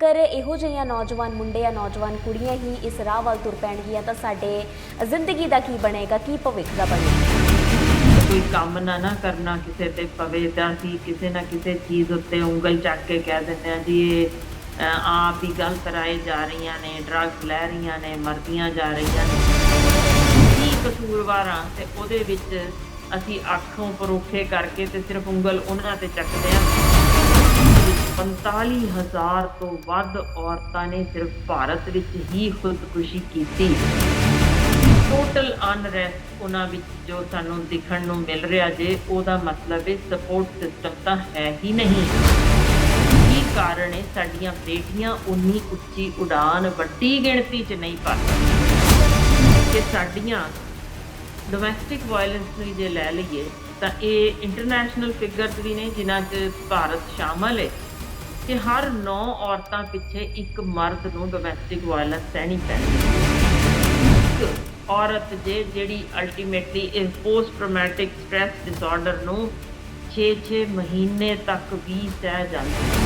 ਜੇਕਰ ਇਹੋ ਜਿਹੀਆਂ ਨੌਜਵਾਨ ਮੁੰਡੇ ਜਾਂ ਨੌਜਵਾਨ ਕੁੜੀਆਂ ਹੀ ਇਸ ਰਾਹ ਵੱਲ ਤੁਰ ਪੈਣਗੀਆਂ ਤਾਂ ਸਾਡੇ ਜ਼ਿੰਦਗੀ ਦਾ ਕੀ ਬਣੇਗਾ, ਕੀ ਭਵਿੱਖ ਦਾ ਬਣੇਗਾ। ਕੋਈ ਕੰਮ ਨਾ ਕਰਨਾ ਕਿਸੇ ਤੇ ਪਵੇ ਤਾਂ ਅਸੀਂ ਕਿਸੇ ਨਾ ਕਿਸੇ ਚੀਜ਼ ਉੱਤੇ ਉਂਗਲ ਚੱਕ ਕੇ ਕਹਿ ਦਿੰਦੇ ਹਾਂ ਜੀ ਇਹ ਆਪ ਹੀ ਗਲਤ ਰਾਏ ਜਾ ਰਹੀਆਂ ਨੇ, ਡਰੱਗਸ ਲੈ ਰਹੀਆਂ ਨੇ, ਮਰਦੀਆਂ ਜਾ ਰਹੀਆਂ ਨੇ। ਕੀ ਕਸੂਰਵਾਰ ਆ ਤੇ ਉਹਦੇ ਵਿੱਚ ਅਸੀਂ ਅੱਖੋਂ ਪਰੋਖੇ ਕਰਕੇ ਤੇ ਸਿਰਫ ਉਂਗਲ ਉਹਨਾਂ ਤੇ ਚੱਕਦੇ ਹਾਂ। 45,000 ਤੋਂ ਵੱਧ ਔਰਤਾਂ ਨੇ ਸਿਰਫ ਭਾਰਤ ਵਿੱਚ ਹੀ ਖੁਦਕੁਸ਼ੀ ਕੀਤੀ। ਟੋਟਲ ਅਨਰੈਸਟ ਉਹਨਾਂ ਵਿੱਚ ਜੋ ਸਾਨੂੰ ਦਿਖਣ ਨੂੰ ਮਿਲ ਰਿਹਾ ਜੇ, ਉਹਦਾ ਮਤਲਬ ਹੈ ਸਪੋਰਟ ਸਿਸਟਮ ਤਾਂ ਹੈ ਹੀ ਨਹੀਂ। ਕੀ ਕਾਰਨ ਹੈ? ਸਾਡੀਆਂ ਬੇਟੀਆਂ ਉਨੀ ਉੱਚੀ ਉਡਾਨ ਵੱਡੀ ਗਿਣਤੀ 'ਚ ਨਹੀਂ ਪਾ ਸਕਦੀਆਂ ਕਿ ਸਾਡੀਆਂ ਡੋਮੈਸਟਿਕ ਵਾਇਲੈਂਸ ਨੂੰ ਜੇ ਲੈ ਲਈਏ ਤਾਂ ਇਹ ਇੰਟਰਨੈਸ਼ਨਲ ਫਿਗਰਸ ਵੀ ਨੇ ਜਿਨ੍ਹਾਂ 'ਚ ਭਾਰਤ ਸ਼ਾਮਲ ਹੈ ਕਿ ਹਰ 9 ਔਰਤਾਂ ਪਿੱਛੇ ਇੱਕ ਮਰਦ ਨੂੰ ਡੋਮੈਸਟਿਕ ਵਾਇਲੈਂਸ ਸਹਿਣੀ ਪੈਂਦੀ ਹੈ। ਔਰਤ ਜਿਹੜੀ ਅਲਟੀਮੇਟਲੀ ਇਸ ਪੋਸਟ ਟਰਾਮੈਟਿਕ ਸਟ੍ਰੈਸ ਡਿਸਆਰਡਰ ਨੂੰ 6 ਮਹੀਨੇ ਤੱਕ ਵੀ ਸਹਿ ਜਾਂਦੀ ਹੈ।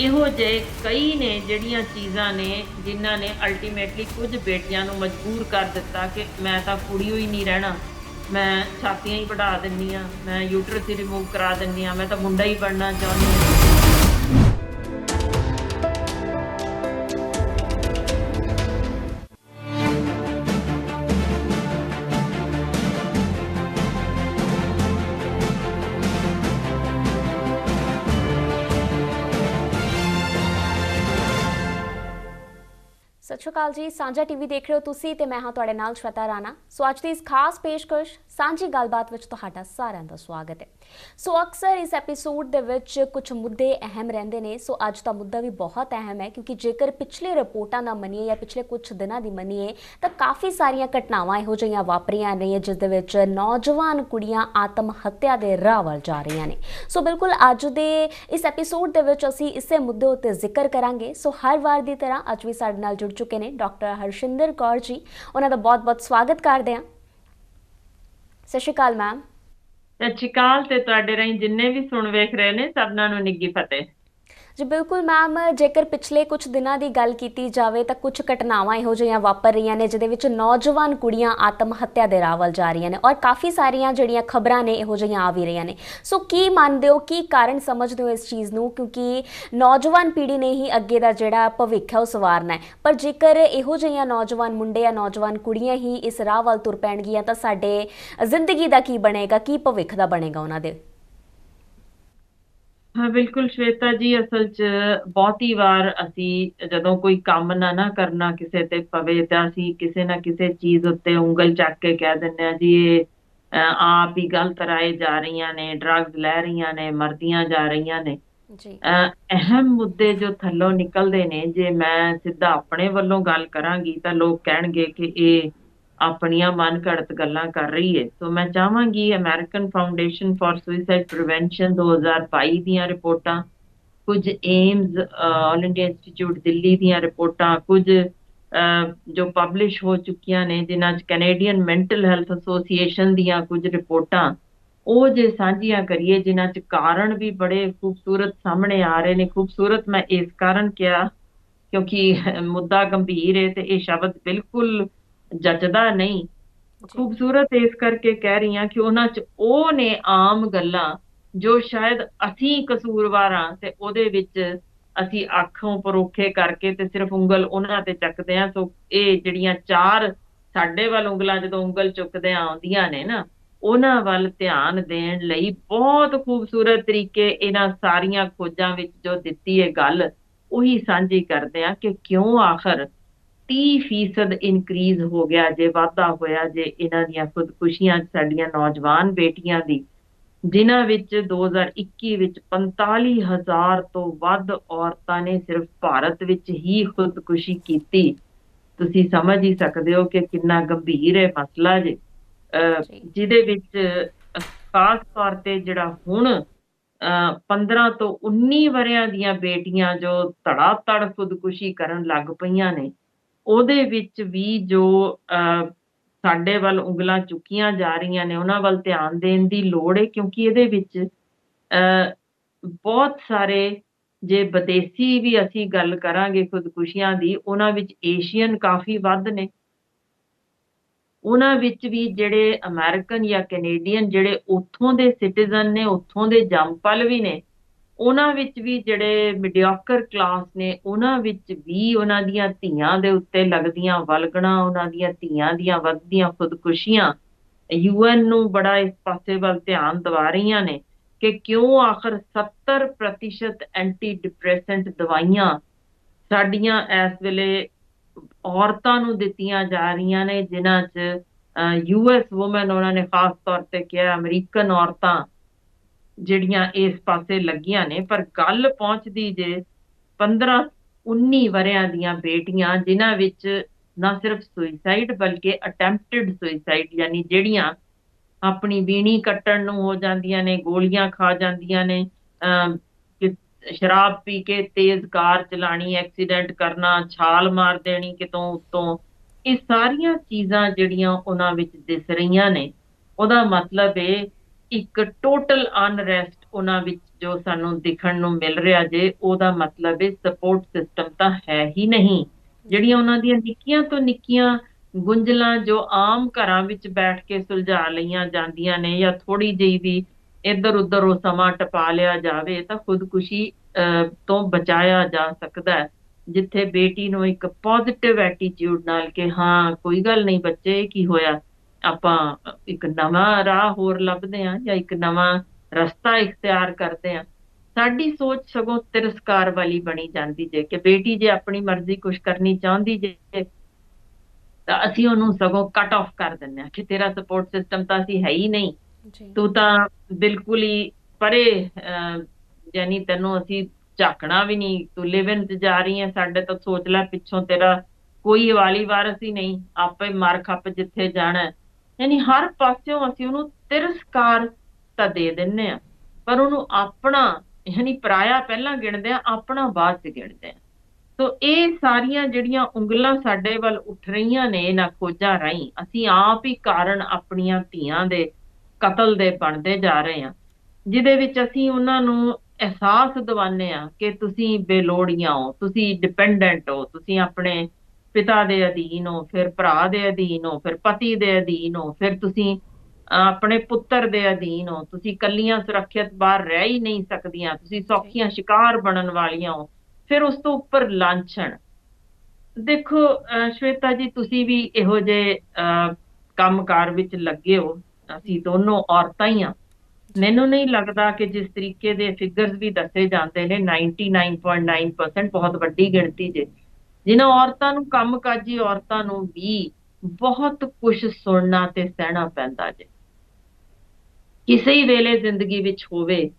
ਇਹੋ ਜਿਹੇ ਕਈ ਨੇ ਜਿਹੜੀਆਂ ਚੀਜ਼ਾਂ ਨੇ ਜਿਨ੍ਹਾਂ ਨੇ ਅਲਟੀਮੇਟਲੀ ਕੁਝ ਬੇਟੀਆਂ ਨੂੰ ਮਜਬੂਰ ਕਰ ਦਿੱਤਾ ਕਿ ਮੈਂ ਤਾਂ ਕੁੜੀ ਹੀ ਨਹੀਂ ਰਹਿਣਾ, ਮੈਂ ਛਾਤੀਆਂ ਹੀ ਵਢਾ ਦਿੰਦੀ ਹਾਂ, ਮੈਂ ਯੂਟਰਸ ਹੀ ਰਿਮੂਵ ਕਰਾ ਦਿੰਦੀ ਹਾਂ, ਮੈਂ ਤਾਂ ਮੁੰਡਾ ਹੀ ਬਣਨਾ ਚਾਹੁੰਦੀ ਹਾਂ। ਸਤਿ ਸ਼੍ਰੀ ਅਕਾਲ ਜੀ, ਸਾਂਝਾ ਟੀਵੀ ਦੇਖ ਰਹੇ ਹੋ ਤੁਸੀਂ ਤੇ ਮੈਂ ਹਾਂ ਤੁਹਾਡੇ ਨਾਲ ਸ਼ਵੇਤਾ ਰਾਣਾ। ਸੋ ਅੱਜ ਦੀ ਇਸ ਖਾਸ ਪੇਸ਼ਕਸ਼ ਸਾਂਝੀ ਗੱਲਬਾਤ ਵਿੱਚ ਤੁਹਾਡਾ ਸਾਰਿਆਂ ਦਾ ਸਵਾਗਤ ਹੈ। ਸੋ ਅਕਸਰ ਇਸ ਐਪੀਸੋਡ ਦੇ ਵਿੱਚ ਕੁਝ ਮੁੱਦੇ ਅਹਿਮ ਰਹਿੰਦੇ ਨੇ। ਸੋ ਅੱਜ ਦਾ ਮੁੱਦਾ ਵੀ ਬਹੁਤ ਅਹਿਮ ਹੈ ਕਿਉਂਕਿ ਜੇਕਰ ਪਿਛਲੇ ਰਿਪੋਰਟਾਂ ਦਾ ਮੰਨੀਏ ਜਾਂ ਪਿਛਲੇ ਕੁਝ ਦਿਨਾਂ ਦੀ ਮੰਨੀਏ ਤਾਂ ਕਾਫੀ ਸਾਰੀਆਂ ਘਟਨਾਵਾਂ ਇਹੋ ਜਿਹੀਆਂ ਵਾਪਰੀਆਂ ਨੇ ਜਿਸ ਦੇ ਵਿੱਚ ਨੌਜਵਾਨ ਕੁੜੀਆਂ ਆਤਮ ਹੱਤਿਆ ਦੇ ਰਾਹ ਵੱਲ ਜਾ ਰਹੀਆਂ ਨੇ। ਸੋ ਬਿਲਕੁਲ ਅੱਜ ਦੇ ਇਸ ਐਪੀਸੋਡ ਦੇ ਵਿੱਚ ਅਸੀਂ ਇਸੇ ਮੁੱਦੇ ਉੱਤੇ ਜ਼ਿਕਰ ਕਰਾਂਗੇ। ਸੋ ਹਰ ਵਾਰ ਦੀ ਤਰ੍ਹਾਂ ਅੱਜ ਵੀ ਸਾਡੇ ਨਾਲ ਜੁੜ ਚੁੱਕੇ ਨੇ ਡਾਕਟਰ ਹਰਸ਼ਿੰਦਰ ਕੌਰ ਜੀ, ਉਹਨਾਂ ਦਾ ਬਹੁਤ-ਬਹੁਤ ਸਵਾਗਤ ਕਰਦੇ ਹਾਂ। ਸਤਿ ਸ਼੍ਰੀ ਅਕਾਲ ਮੈਮ। ਸਤਿ ਸ਼੍ਰੀ ਅਕਾਲ ਤੇ ਤੁਹਾਡੇ ਰਾਹੀਂ ਜਿੰਨੇ ਵੀ ਸੁਣ ਵੇਖ ਰਹੇ ਨੇ ਸਭਨਾਂ ਨੂੰ ਨਿੱਘੀ ਫਤਿਹ। ਜੀ ਬਿਲਕੁਲ ਮੈਮ, ਜੇਕਰ ਪਿਛਲੇ ਕੁਝ ਦਿਨਾਂ ਦੀ ਗੱਲ ਕੀਤੀ ਜਾਵੇ ਤਾਂ ਕੁਝ ਘਟਨਾਵਾਂ ਇਹੋ ਜਿਹੀਆਂ ਵਾਪਰ ਰਹੀਆਂ ਨੇ ਜਿਹਦੇ ਵਿੱਚ ਨੌਜਵਾਨ ਕੁੜੀਆਂ ਆਤਮ ਹੱਤਿਆ ਦੇ ਰਾਹ ਵੱਲ ਜਾ ਰਹੀਆਂ ਨੇ ਔਰ ਕਾਫੀ ਸਾਰੀਆਂ ਜਿਹੜੀਆਂ ਖਬਰਾਂ ਨੇ ਇਹੋ ਜਿਹੀਆਂ ਆ ਵੀ ਰਹੀਆਂ ਨੇ। ਸੋ ਕੀ ਮੰਨਦੇ ਹੋ, ਕੀ ਕਾਰਨ ਸਮਝਦੇ ਹੋ ਇਸ ਚੀਜ਼ ਨੂੰ? ਕਿਉਂਕਿ ਨੌਜਵਾਨ ਪੀੜ੍ਹੀ ਨੇ ਹੀ ਅੱਗੇ ਦਾ ਜਿਹੜਾ ਭਵਿੱਖ ਹੈ ਉਹ ਸਵਾਰਨਾ ਹੈ, ਪਰ ਜੇਕਰ ਇਹੋ ਜਿਹੀਆਂ ਨੌਜਵਾਨ ਮੁੰਡੇ ਜਾਂ ਨੌਜਵਾਨ ਕੁੜੀਆਂ ਹੀ ਇਸ ਰਾਹ ਵੱਲ ਤੁਰ ਪੈਣਗੀਆਂ ਤਾਂ ਸਾਡੇ ਜ਼ਿੰਦਗੀ ਦਾ ਕੀ ਬਣੇਗਾ, ਕੀ ਭਵਿੱਖ ਦਾ ਬਣੇਗਾ ਉਹਨਾਂ ਦੇ? ਹਾਂ ਬਿਲਕੁਲ ਸ਼ਵੇਤਾ ਜੀ, ਅਸਲ 'ਚ ਬਹੁਤੀ ਵਾਰ ਅਸੀਂ ਜਦੋਂ ਕੋਈ ਕੰਮ ਨਾ ਕਰਨਾ ਕਿਸੇ ਤੇ ਪਵੇ ਤਾਂ ਅਸੀਂ ਕਿਸੇ ਨਾ ਕਿਸੇ ਚੀਜ਼ ਉੱਤੇ ਉਂਗਲ ਚੱਕ ਕੇ ਕਹਿ ਦਿੰਦੇ ਹਾਂ ਜੀ ਇਹ ਆਪ ਹੀ ਗਲਤ ਰਾਏ ਜਾ ਰਹੀਆਂ ਨੇ, ਡਰੱਗਸ ਲੈ ਰਹੀਆਂ ਨੇ, ਮਰਦੀਆਂ ਜਾ ਰਹੀਆਂ ਨੇ। ਜੀ ਅਹਿਮ ਮੁੱਦੇ ਜੋ ਥੱਲੋਂ ਨਿਕਲਦੇ ਨੇ, ਜੇ ਮੈਂ ਸਿੱਧਾ ਆਪਣੇ ਵੱਲੋਂ ਗੱਲ ਕਰਾਂਗੀ ਤਾਂ ਲੋਕ ਕਹਿਣਗੇ ਕਿ ਇਹ ਆਪਣੀਆਂ ਮਨ ਘੜਤ ਗੱਲਾਂ ਕਰ ਰਹੀ ਹੈ। ਸੋ ਮੈਂ ਚਾਹਾਂਗੀ American foundation for suicide prevention 2022 ਦੀਆਂ ਰਿਪੋਰਟਾਂ, ਕੁਝ AIIMS all India institute Delhi ਦੀਆਂ ਰਿਪੋਰਟਾਂ, ਕੁਝ ਜੋ ਪਬਲਿਸ਼ ਹੋ ਚੁੱਕੀਆਂ ਨੇ ਜਿਨ੍ਹਾਂ 'ਚ ਕੈਨੇਡੀਅਨ ਮੈਂਟਲ ਹੈਲਥ ਐਸੋਸੀਏਸ਼ਨ ਦੀਆਂ ਕੁਝ ਰਿਪੋਰਟਾਂ, ਉਹ ਜੇ ਸਾਂਝੀਆਂ ਕਰੀਏ ਜਿਨ੍ਹਾਂ 'ਚ ਕਾਰਨ ਵੀ ਬੜੇ ਖੂਬਸੂਰਤ ਸਾਹਮਣੇ ਆ ਰਹੇ ਨੇ। ਖੂਬਸੂਰਤ ਮੈਂ ਇਸ ਕਾਰਨ ਕਿਹਾ ਕਿਉਂਕਿ ਮੁੱਦਾ ਗੰਭੀਰ ਹੈ ਤੇ ਇਹ ਸ਼ਬਦ ਬਿਲਕੁਲ ਜੱਚਦਾ ਨਹੀਂ। ਖੂਬਸੂਰਤ ਇਸ ਕਰਕੇ ਕਹਿ ਰਹੀ ਹਾਂ ਕਿ ਉਹਨਾਂ 'ਚ ਉਹ ਨੇ ਆਮ ਗੱਲਾਂ ਜੋ ਸ਼ਾਇਦ ਅਸੀਂ ਕਸੂਰਵਾਰ ਹਾਂ ਤੇ ਉਹਦੇ ਵਿੱਚ ਅਸੀਂ ਅੱਖੋਂ ਪਰੋਖੇ ਕਰਕੇ ਤੇ ਸਿਰਫ ਉਂਗਲ ਉਹਨਾਂ ਤੇ ਚੱਕਦੇ ਹਾਂ। ਸੋ ਇਹ ਜਿਹੜੀਆਂ ਚਾਰ ਸਾਡੇ ਵੱਲ ਉਂਗਲਾਂ ਜਦੋਂ ਉਂਗਲ ਚੁੱਕਦੇ ਆਉਂਦੀਆਂ ਨੇ ਨਾ, ਉਹਨਾਂ ਵੱਲ ਧਿਆਨ ਦੇਣ ਲਈ ਬਹੁਤ ਖੂਬਸੂਰਤ ਤਰੀਕੇ ਇਹਨਾਂ ਸਾਰੀਆਂ ਖੋਜਾਂ ਵਿੱਚ ਜੋ ਦਿੱਤੀ ਹੈ ਗੱਲ, ਉਹੀ ਸਾਂਝੀ ਕਰਦੇ ਹਾਂ ਕਿ ਕਿਉਂ ਆਖਰ 30% ਇਨਕਰੀਜ਼ ਹੋ ਗਿਆ ਜੇ, ਵਾਧਾ ਹੋਇਆ ਜੇ ਇਹਨਾਂ ਦੀਆਂ ਖੁਦਕੁਸ਼ੀਆਂ ਸਾਡੀਆਂ ਨੌਜਵਾਨ ਬੇਟੀਆਂ ਦੀ, ਜਿਨ੍ਹਾਂ ਵਿੱਚ 2021 ਵਿੱਚ 45,000 ਤੋਂ ਵੱਧ ਔਰਤਾਂ ਨੇ ਸਿਰਫ ਭਾਰਤ ਵਿੱਚ ਹੀ ਖੁਦਕੁਸ਼ੀ ਕੀਤੀ। ਤੁਸੀਂ ਸਮਝ ਹੀ ਸਕਦੇ ਹੋ ਕਿ ਕਿੰਨਾ ਗੰਭੀਰ ਹੈ ਮਸਲਾ ਜੇ, ਜਿਹਦੇ ਵਿੱਚ ਖਾਸ ਤੌਰ ਤੇ ਜਿਹੜਾ ਹੁਣ 15 ਤੋਂ 19 ਵਰਿਆਂ ਦੀਆਂ ਬੇਟੀਆਂ ਜੋ ਧੜਾ-ਧੜ ਖੁਦਕੁਸ਼ੀ ਕਰਨ ਲੱਗ ਪਈਆਂ ਨੇ, ਉਹਦੇ ਵਿੱਚ ਵੀ ਜੋ ਸਾਡੇ ਵੱਲ ਉਂਗਲਾਂ ਚੁੱਕੀਆਂ ਜਾ ਰਹੀਆਂ ਨੇ ਉਹਨਾਂ ਵੱਲ ਧਿਆਨ ਦੇਣ ਦੀ ਲੋੜ ਹੈ ਕਿਉਂਕਿ ਇਹਦੇ ਵਿੱਚ ਬਹੁਤ ਸਾਰੇ ਜੇ ਵਿਦੇਸੀ ਵੀ ਅਸੀਂ ਗੱਲ ਕਰਾਂਗੇ ਖੁਦਕੁਸ਼ੀਆਂ ਦੀ, ਉਹਨਾਂ ਵਿੱਚ ਏਸ਼ੀਅਨ ਕਾਫੀ ਵੱਧ ਨੇ। ਉਹਨਾਂ ਵਿੱਚ ਵੀ ਜਿਹੜੇ ਅਮਰੀਕਨ ਜਾਂ ਕੈਨੇਡੀਅਨ ਜਿਹੜੇ ਉੱਥੋਂ ਦੇ ਸਿਟੀਜ਼ਨ ਨੇ, ਉੱਥੋਂ ਦੇ ਜੰਮਪਲ ਵੀ ਨੇ, ਉਹਨਾਂ ਵਿੱਚ ਵੀ ਜਿਹੜੇ ਮੀਡੀਓਕਰ ਕਲਾਸ ਨੇ, ਉਹਨਾਂ ਵਿੱਚ ਵੀ ਉਹਨਾਂ ਦੀਆਂ ਧੀਆਂ ਦੇ ਉੱਤੇ ਲੱਗਦੀਆਂ ਵਲਗਣਾ, ਉਹਨਾਂ ਦੀਆਂ ਧੀਆਂ ਦੀਆਂ ਵੱਧਦੀਆਂ ਖੁਦਕੁਸ਼ੀਆਂ UN ਨੂੰ ਬੜਾ ਇਸ ਪਾਸੇ ਵੱਲ ਧਿਆਨ ਦਿਵਾ ਰਹੀਆਂ ਨੇ ਕਿ ਕਿਉਂ ਆਖਰ 70% ਐਂਟੀ ਡਿਪਰੈਸੈਂਟ ਦਵਾਈਆਂ ਸਾਡੀਆਂ ਇਸ ਵੇਲੇ ਔਰਤਾਂ ਨੂੰ ਦਿੱਤੀਆਂ ਜਾ ਰਹੀਆਂ ਨੇ, ਜਿਨ੍ਹਾਂ 'ਚ US ਵੂਮਨ, ਉਹਨਾਂ ਨੇ ਖਾਸ ਤੌਰ ਤੇ ਕਿਹਾ ਅਮਰੀਕਨ ਔਰਤਾਂ ਜਿਹੜੀਆਂ ਇਸ ਪਾਸੇ ਲੱਗੀਆਂ ਨੇ। ਪਰ ਗੱਲ ਪਹੁੰਚਦੀ ਜੇ 15-19 ਵਰਿਆਂ ਦੀਆਂ ਬੇਟੀਆਂ, ਜਿਨ੍ਹਾਂ ਵਿੱਚ ਨਾ ਸਿਰਫ ਸੁਇਸਾਈਡ ਬਲਕਿ ਅਟੈਂਪਟਡ ਸੁਇਸਾਈਡ, ਯਾਨੀ ਜਿਹੜੀਆਂ ਆਪਣੀ ਵੀਣੀ ਕੱਟਣ ਨੂੰ ਹੋ ਜਾਂਦੀਆਂ ਨੇ, ਗੋਲੀਆਂ ਖਾ ਜਾਂਦੀਆਂ ਨੇ, ਸ਼ਰਾਬ ਪੀ ਕੇ ਤੇਜ਼ ਕਾਰ ਚਲਾਣੀ, ਐਕਸੀਡੈਂਟ ਕਰਨਾ, ਛਾਲ ਮਾਰ ਦੇਣੀ ਕਿਤੋਂ ਉੱਤੋਂ, ਇਹ ਸਾਰੀਆਂ ਚੀਜ਼ਾਂ ਜਿਹੜੀਆਂ ਉਹਨਾਂ ਵਿੱਚ ਦਿਸ ਰਹੀਆਂ ਨੇ, ਉਹਦਾ ਮਤਲਬ ਇਹ ਇੱਕ ਟੋਟਲ ਅਨਰੈਸਟ ਉਹਨਾਂ ਵਿੱਚ ਜੋ ਸਾਨੂੰ ਦਿਖਣ ਨੂੰ ਮਿਲ ਰਿਹਾ ਜੇ, ਉਹਦਾ ਮਤਲਬ ਇਹ ਸਪੋਰਟ ਸਿਸਟਮ ਤਾਂ ਹੈ ਹੀ ਨਹੀਂ। ਜਿਹੜੀਆਂ ਉਹਨਾਂ ਦੀਆਂ ਨਿੱਕੀਆਂ ਤੋਂ ਨਿੱਕੀਆਂ ਗੁੰਝਲਾਂ ਜੋ ਆਮ ਘਰਾਂ ਵਿੱਚ ਬੈਠ ਕੇ ਸੁਲਝਾ ਲਈਆਂ ਜਾਂਦੀਆਂ ਨੇ, ਜਾਂ ਥੋੜੀ ਜਿਹੀ ਵੀ ਇੱਧਰ ਉੱਧਰ ਉਹ ਸਮਾਂ ਟਪਾ ਲਿਆ ਜਾਵੇ, ਤਾਂ ਖੁਦਕੁਸ਼ੀ ਤੋਂ ਬਚਾਇਆ ਜਾ ਸਕਦਾ ਹੈ। ਜਿੱਥੇ ਬੇਟੀ ਨੂੰ ਇੱਕ ਪੋਜ਼ਿਟਿਵ ਐਟੀਟਿਊਡ ਨਾਲ ਕਿ ਹਾਂ ਕੋਈ ਗੱਲ ਨਹੀਂ ਬੱਚੇ, ਕੀ ਹੋਇਆ, ਆਪਾਂ ਇੱਕ ਨਵਾਂ ਰਾਹ ਹੋਰ ਲੱਭਦੇ ਹਾਂ ਜਾਂ ਇੱਕ ਨਵਾਂ ਰਸਤਾ ਇਖਤਿਆਰ ਕਰਦੇ ਹਾਂ, ਸਾਡੀ ਸੋਚ ਸਗੋਂ ਤਿਰਸਕਾਰ ਵਾਲੀ ਬਣੀ ਜਾਂਦੀ ਜੇ ਕਿ ਬੇਟੀ ਜੇ ਆਪਣੀ ਮਰਜ਼ੀ ਕੁਛ ਕਰਨੀ ਚਾਹੁੰਦੀ ਜੇ ਤਾਂ ਅਸੀਂ ਉਹਨੂੰ ਸਗੋਂ ਕੱਟ ਆਫ ਕਰ ਦਿੰਦੇ ਹਾਂ ਕਿ ਤੇਰਾ ਸਪੋਰਟ ਸਿਸਟਮ ਤਾਂ ਅਸੀਂ ਹੈ ਹੀ ਨਹੀਂ, ਤੂੰ ਤਾਂ ਬਿਲਕੁਲ ਹੀ ਪਰੇ, ਯਾਨੀ ਤੈਨੂੰ ਅਸੀਂ ਝਾਕਣਾ ਵੀ ਨਹੀਂ, ਤੂੰ ਲਿਵ ਇਨ 'ਚ ਜਾ ਰਹੀ ਹੈ ਸਾਡੇ ਤੋਂ, ਸੋਚ ਲੈ ਪਿੱਛੋਂ ਤੇਰਾ ਕੋਈ ਵਾਲੀ ਵਾਰਸ ਹੀ ਨਹੀਂ, ਆਪੇ ਮਰ ਖੱਪ ਜਿੱਥੇ ਜਾਣਾ। ਯਾਨੀ ਹਰ ਪਾਸਿਓਂ ਅਸੀਂ ਉਹਨੂੰ ਤਿਰਸਕਾਰ ਤਾਂ ਦੇ ਦਿੰਦੇ ਆ, ਪਰ ਉਹਨੂੰ ਆਪਣਾ, ਯਾਨੀ ਪਰਾਇਆ ਪਹਿਲਾਂ ਗਿਣਦੇ ਆ, ਆਪਣਾ ਬਾਅਦ 'ਚ ਗਿਣਦੇ ਆ। ਸੋ ਇਹ ਸਾਰੀਆਂ ਜਿਹੜੀਆਂ ਉਂਗਲਾਂ ਸਾਡੇ ਵੱਲ ਉੱਠ ਰਹੀਆਂ ਨੇ ਇਹਨਾਂ ਖੋਜਾਂ ਰਾਹੀਂ, ਅਸੀਂ ਆਪ ਹੀ ਕਾਰਨ ਆਪਣੀਆਂ ਧੀਆਂ ਦੇ ਕਤਲ ਦੇ ਬਣਦੇ ਜਾ ਰਹੇ ਹਾਂ, ਜਿਹਦੇ ਵਿੱਚ ਅਸੀਂ ਉਹਨਾਂ ਨੂੰ ਅਹਿਸਾਸ ਦਿਵਾਉਂਦੇ ਆ ਕਿ ਤੁਸੀਂ ਬੇਲੋੜੀਆਂ ਹੋ, ਤੁਸੀਂ ਡਿਪੈਂਡੈਂਟ ਹੋ, ਤੁਸੀਂ ਆਪਣੇ ਪਿਤਾ ਦੇ ਅਧੀਨ ਹੋ, ਫਿਰ ਭਰਾ ਦੇ ਅਧੀਨ ਹੋ, ਫਿਰ ਪਤੀ ਦੇ ਅਧੀਨ ਹੋ, ਫਿਰ ਤੁਸੀਂ ਆਪਣੇ ਪੁੱਤਰ ਦੇ ਅਧੀਨ ਹੋ, ਤੁਸੀਂ ਕੱਲੀਆਂ ਸੁਰੱਖਿਅਤ ਬਾਹਰ ਰਹਿ ਹੀ ਨਹੀਂ ਸਕਦੀਆਂ, ਤੁਸੀਂ ਸੌਖੀਆਂ ਸ਼ਿਕਾਰ ਬਣਨ ਵਾਲੀਆਂ ਹੋ। ਫਿਰ ਉਸ ਤੋਂ ਉੱਪਰ ਲਾਂਛਣ ਦੇਖੋ, ਸ਼ਵੇਤਾ ਜੀ ਤੁਸੀਂ ਵੀ ਇਹੋ ਜਿਹੇ ਕੰਮਕਾਰ ਵਿੱਚ ਲੱਗੇ ਹੋ, ਅਸੀਂ ਦੋਨੋਂ ਔਰਤਾਂ ਹੀ ਆ। ਮੈਨੂੰ ਨਹੀਂ ਲੱਗਦਾ ਕਿ ਜਿਸ ਤਰੀਕੇ ਦੇ ਫਿਗਰਸ ਵੀ ਦੱਸੇ ਜਾਂਦੇ ਨੇ, 99.9% ਬਹੁਤ ਵੱਡੀ ਗਿਣਤੀ ਜੇ, ਜਿਨ੍ਹਾਂ ਔਰਤਾਂ ਨੂੰ, ਕੰਮਕਾਜੀ ਔਰਤਾਂ ਨੂੰ ਵੀ ਬਹੁਤ ਕੁਝ ਸੁਣਨਾ ਤੇ ਸਹਿਣਾ ਪੈਂਦਾ ਜੇ। ਕਿਸੇ ਹੀ ਵੇਲੇ ਜ਼ਿੰਦਗੀ ਵਿੱਚ ਹੋਵੇ,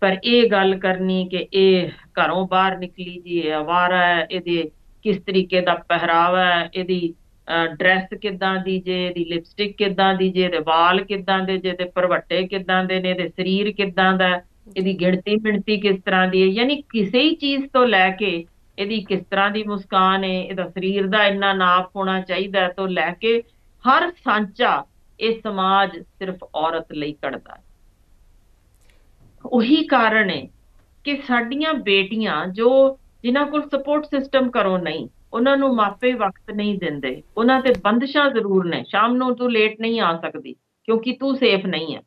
ਪਰ ਇਹ ਗੱਲ ਕਰਨੀ ਕਿ ਇਹ ਘਰੋਂ ਬਾਹਰ ਨਿਕਲੀ ਜੀ, ਇਹ ਅਵਾਰਾ ਹੈ, ਇਹਦੇ ਕਿਸ ਤਰੀਕੇ ਦਾ ਪਹਿਰਾਵਾ ਹੈ, ਇਹਦੀ ਡਰੈਸ ਕਿੱਦਾਂ ਦੀ ਜੇ, ਇਹਦੀ ਲਿਪਸਟਿਕ ਕਿੱਦਾਂ ਦੀ ਜੇ, ਇਹਦੇ ਵਾਲ ਕਿੱਦਾਂ ਦੇ ਜੇ, ਇਹਦੇ ਭਰਵੱਟੇ ਕਿੱਦਾਂ ਦੇ ਨੇ, ਇਹਦੇ ਸਰੀਰ ਕਿੱਦਾਂ ਦਾ, ਇਹਦੀ ਗਿਣਤੀ ਮਿਣਤੀ ਕਿਸ ਤਰ੍ਹਾਂ ਦੀ ਹੈ, ਯਾਨੀ ਕਿਸੇ ਹੀ ਚੀਜ਼ ਤੋਂ ਲੈ ਕੇ ਇਹਦੀ ਕਿਸ ਤਰ੍ਹਾਂ ਦੀ ਮੁਸਕਾਨ ਹੈ, ਇਹਦਾ ਸਰੀਰ ਦਾ ਇੰਨਾ ਨਾਪ ਹੋਣਾ ਚਾਹੀਦਾ ਤੋਂ ਲੈ ਕੇ ਹਰ ਸਾਂਚਾ ਇਹ ਸਮਾਜ ਸਿਰਫ ਔਰਤ ਲਈ ਘੜਦਾ ਹੈ। ਉਹੀ ਕਾਰਨ ਹੈ ਕਿ ਸਾਡੀਆਂ ਬੇਟੀਆਂ ਜੋ ਜਿਨ੍ਹਾਂ ਕੋਲ ਸਪੋਰਟ ਸਿਸਟਮ ਕਰੋ ਨਹੀਂ, ਉਹਨਾਂ ਨੂੰ ਮਾਪੇ ਵਕਤ ਨਹੀਂ ਦਿੰਦੇ, ਉਹਨਾਂ ਤੇ ਬੰਦਸ਼ਾਂ ਜ਼ਰੂਰ ਨੇ, ਸ਼ਾਮ ਨੂੰ ਤੂੰ ਲੇਟ ਨਹੀਂ ਆ ਸਕਦੀ ਕਿਉਂਕਿ ਤੂੰ ਸੇਫ ਨਹੀਂ ਹੈ,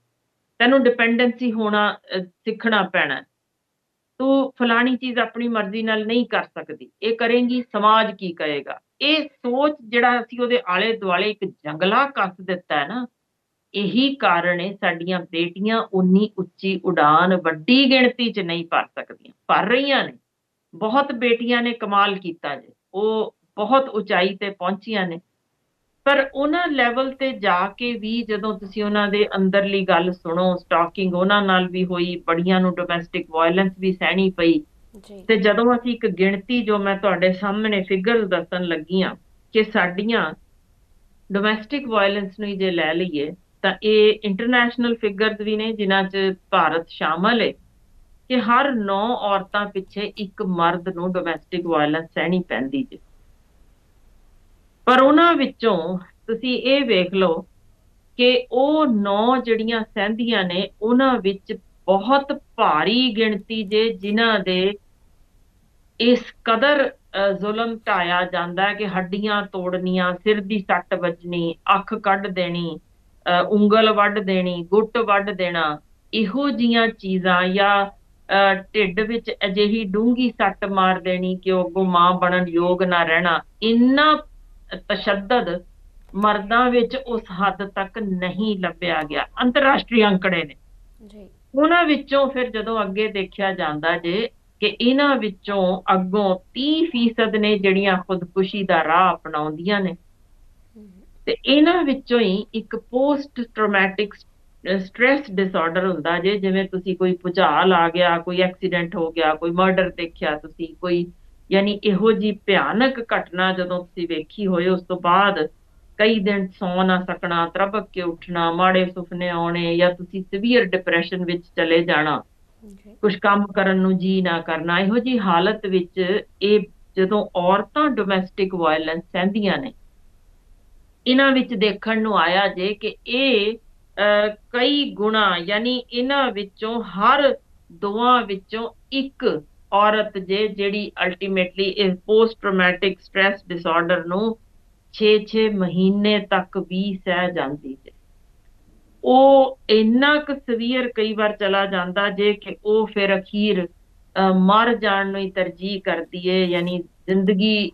ਤੈਨੂੰ ਡਿਪੈਂਡੈਂਸੀ ਹੋਣਾ ਸਿੱਖਣਾ ਪੈਣਾ, ਤੂੰ ਫਲਾਣੀ ਚੀਜ਼ ਆਪਣੀ ਮਰਜ਼ੀ ਨਾਲ ਨਹੀਂ ਕਰ ਸਕਦੀ, ਇਹ ਕਰੇਂਗੀ ਸਮਾਜ ਕੀ ਕਹੇਗਾ। ਇਹ ਸੋਚ ਜਿਹੜਾ ਅਸੀਂ ਉਹਦੇ ਆਲੇ ਦੁਆਲੇ ਇੱਕ ਜੰਗਲਾ ਕੱਸ ਦਿੱਤਾ ਹੈ ਨਾ, ਇਹੀ ਕਾਰਨ ਹੈ ਸਾਡੀਆਂ ਬੇਟੀਆਂ ਉਨੀ ਉੱਚੀ ਉਡਾਨ ਵੱਡੀ ਗਿਣਤੀ 'ਚ ਨਹੀਂ ਭਰ ਸਕਦੀਆਂ, ਭਰ ਰਹੀਆਂ ਨੇ। ਬਹੁਤ ਬੇਟੀਆਂ ਨੇ ਕਮਾਲ ਕੀਤਾ ਜੇ, ਉਹ ਬਹੁਤ ਉਚਾਈ ਤੇ ਪਹੁੰਚੀਆਂ ਨੇ, ਪਰ ਉਹਨਾਂ ਲੈਵਲ ਤੇ ਜਾ ਕੇ ਵੀ ਜਦੋਂ ਤੁਸੀਂ ਉਹਨਾਂ ਦੇ ਅੰਦਰਲੀ ਗੱਲ ਸੁਣੋ, ਸਟਾਕਿੰਗ ਉਹਨਾਂ ਨਾਲ ਵੀ ਹੋਈ, ਬੜੀਆਂ ਨੂੰ ਡੋਮੈਸਟਿਕ ਵਾਇਲੈਂਸ ਵੀ ਸਹਿਣੀ ਪਈ, ਤੇ ਜਦੋਂ ਅਸੀਂ ਇੱਕ ਗਿਣਤੀ ਜੋ ਮੈਂ ਤੁਹਾਡੇ ਸਾਹਮਣੇ ਫਿਗਰ ਦੱਸਣ ਲੱਗੀ ਹਾਂ ਕਿ ਸਾਡੀਆਂ ਡੋਮੈਸਟਿਕ ਵਾਇਲੈਂਸ ਨੂੰ ਜੇ ਲੈ ਲਈਏ ਤਾਂ ਇਹ ਇੰਟਰਨੈਸ਼ਨਲ ਫਿਗਰਸ ਵੀ ਨੇ ਜਿਨ੍ਹਾਂ 'ਚ ਭਾਰਤ ਸ਼ਾਮਲ ਹੈ ਕਿ ਹਰ 9 ਔਰਤਾਂ ਪਿੱਛੇ ਇੱਕ ਮਰਦ ਨੂੰ ਡੋਮੈਸਟਿਕ ਵਾਇਲੈਂਸ ਸਹਿਣੀ ਪੈਂਦੀ ਜੇ। ਪਰ ਉਹਨਾਂ ਵਿੱਚੋਂ ਤੁਸੀਂ ਇਹ ਵੇਖ ਲਓ ਕਿ ਉਹ 9 ਜਿਹੜੀਆਂ ਸਹਿੰਦੀਆਂ ਨੇ, ਉਹਨਾਂ ਵਿੱਚ ਬਹੁਤ ਭਾਰੀ ਗਿਣਤੀ ਜੇ ਜਿਨ੍ਹਾਂ ਦੇ ਇਸ ਕਦਰ ਜ਼ੁਲਮ ਢਾਇਆ ਜਾਂਦਾ ਹੈ ਕਿ ਹੱਡੀਆਂ ਤੋੜਨੀਆਂ, ਸਿਰ ਦੀ ਸੱਟ ਵੱਜਣੀ, ਅੱਖ ਕੱਢ ਦੇਣੀ, ਉਂਗਲ ਵੱਢ ਦੇਣੀ, ਗੁੱਟ ਵੱਢ ਦੇਣਾ, ਇਹੋ ਜੀਆਂ ਚੀਜ਼ਾਂ, ਜਾਂ ਢਿੱਡ ਵਿੱਚ ਅਜਿਹੀ ਡੂੰਘੀ ਸੱਟ ਮਾਰ ਦੇਣੀ ਕਿ ਉਹ ਅੱਗੋਂ ਮਾਂ ਬਣਨ ਯੋਗ ਨਾ ਰਹਿਣਾ। ਇੰਨਾ ਤਸ਼ੱਦਦ ਮਰਦਾਂ ਵਿੱਚ ਉਸ ਹੱਦ ਤੱਕ ਨਹੀਂ ਲੱਭਿਆ ਗਿਆ, ਅੰਤਰਰਾਸ਼ਟਰੀ ਅੰਕੜੇ ਨੇ। ਜੀ। ਉਹਨਾਂ ਵਿੱਚੋਂ ਫਿਰ ਜਦੋਂ ਅੱਗੇ ਦੇਖਿਆ ਜਾਂਦਾ ਜੇ ਕਿ ਇਹਨਾਂ ਵਿੱਚੋਂ ਅੱਗੋਂ 30% ਨੇ ਜਿਹੜੀਆਂ ਖੁਦਕੁਸ਼ੀ ਦਾ ਰਾਹ ਅਪਣਾਉਂਦੀਆਂ ਨੇ, ਤੇ ਇਹਨਾਂ ਵਿੱਚੋਂ ਹੀ ਇੱਕ ਪੋਸਟ ਟਰੋਮੈਟਿਕ ਸਟ੍ਰੈਸ ਡਿਸਆਰਡਰ ਹੁੰਦਾ ਜੇ। ਜਿਵੇਂ ਤੁਸੀਂ ਕੋਈ ਭੁਚਾਲ ਆ ਗਿਆ, ਕੋਈ ਐਕਸੀਡੈਂਟ ਹੋ ਗਿਆ, ਕੋਈ ਮਰਡਰ ਦੇਖਿਆ ਤੁਸੀਂ, ਕੋਈ ਯਾਨੀ ਇਹੋ ਜੀ ਭਿਆਨਕ ਘਟਨਾ ਜਦੋਂ ਤੁਸੀਂ ਵੇਖੀ ਹੋਏ, ਉਸ ਤੋਂ ਬਾਅਦ ਕਈ ਦਿਨ ਸੌ ਨਾ ਸਕਣਾ, ਤੜਫ ਕੇ ਉੱਠਣਾ, ਮਾੜੇ ਸੁਪਨੇ ਆਉਣੇ, ਜਾਂ ਤੁਸੀਂ ਸੀਵੀਅਰ ਡਿਪਰੈਸ਼ਨ ਵਿੱਚ ਚਲੇ ਜਾਣਾ, ਕੁਝ ਕੰਮ ਕਰਨ ਨੂੰ ਜੀ ਨਾ ਕਰਨਾ। ਇਹੋ ਜੀ ਹਾਲਤ ਵਿੱਚ ਇਹ ਜਦੋਂ ਔਰਤਾਂ ਡੋਮੈਸਟਿਕ ਵਾਇਲੈਂਸ ਸਹਿੰਦੀਆਂ ਨੇ, ਇਹਨਾਂ ਵਿੱਚ ਦੇਖਣ ਨੂੰ ਆਇਆ ਜੇ ਕਿ ਇਹ ਕਈ ਗੁਣਾ, ਯਾਨੀ ਇਹਨਾਂ ਵਿੱਚੋਂ ਹਰ ਦੋਆਂ ਵਿੱਚੋਂ ਇੱਕ ਔਰਤ ਜੇ ਜਿਹੜੀ ਅਲਟੀਮੇਟਲੀ ਇਸ ਪੋਸਟ ਟਰੋਮੈਟਿਕ ਸਟ੍ਰੈਸ ਡਿਸਆਰਡਰ ਨੂੰ 6-6 ਮਹੀਨੇ ਤੱਕ ਵੀ ਸਹਿ ਜਾਂਦੀ ਜੇ। ਉਹ ਇੰਨਾ ਕੁ ਸਵੀਅਰ ਕਈ ਵਾਰ ਚਲਾ ਜਾਂਦਾ ਜੇ ਕਿ ਉਹ ਫਿਰ ਅਖੀਰ ਮਰ ਜਾਣ ਨੂੰ ਹੀ ਤਰਜੀਹ ਕਰਦੀ ਏ, ਯਾਨੀ ਜ਼ਿੰਦਗੀ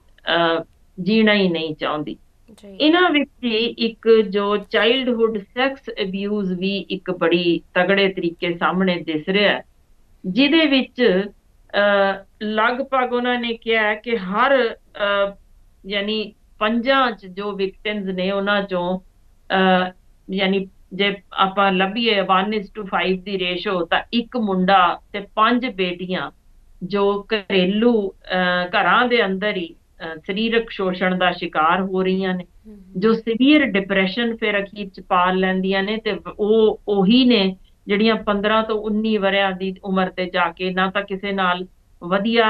ਜੀਣਾ ਹੀ ਨਹੀਂ ਚਾਹੁੰਦੀ। ਇਹਨਾਂ ਵਿੱਚ ਹੀ ਇੱਕ ਜੋ ਚਾਈਲਡਹੁੱਡ ਸੈਕਸ ਅਬਿਊਜ਼ ਵੀ ਇੱਕ ਬੜੀ ਤਗੜੇ ਤਰੀਕੇ ਸਾਹਮਣੇ ਦਿਸ ਰਿਹਾ, ਜਿਹਦੇ ਵਿੱਚ ਲਗਭਗ ਉਹਨਾਂ ਨੇ ਕਿਹਾ ਕਿ ਹਰ ਯਾਨੀ 5 ਚ ਜੋ ਵਿਕਟਿਮਸ ਨੇ ਉਹਨਾਂ ਚੋਂ ਯਾਨੀ ਜੇ ਆਪਾਂ ਲੱਭੀਏ 1:5 ਦੀ ਰੇਸ਼ੋ, ਤਾਂ ਇੱਕ ਮੁੰਡਾ ਤੇ 5 ਬੇਟੀਆਂ ਜੋ ਘਰੇਲੂ ਘਰਾਂ ਦੇ ਅੰਦਰ ਹੀ ਸਰੀਰਕ ਸ਼ੋਸ਼ਣ ਦਾ ਸ਼ਿਕਾਰ ਹੋ ਰਹੀਆਂ ਨੇ, ਜੋ ਸੀਵੀਅਰ ਡਿਪਰੈਸ਼ਨ ਫਿਰ ਅਖੀਰ ਚ ਪਾਲ ਲੈਂਦੀਆਂ ਨੇ। ਤੇ ਉਹ ਉਹੀ ਨੇ ਜਿਹੜੀਆਂ 15 ਤੋਂ 19 ਵਰਿਆਂ ਦੀ ਉਮਰ ਤੇ ਜਾ ਕੇ ਨਾ ਤਾਂ ਕਿਸੇ ਨਾਲ ਵਧੀਆ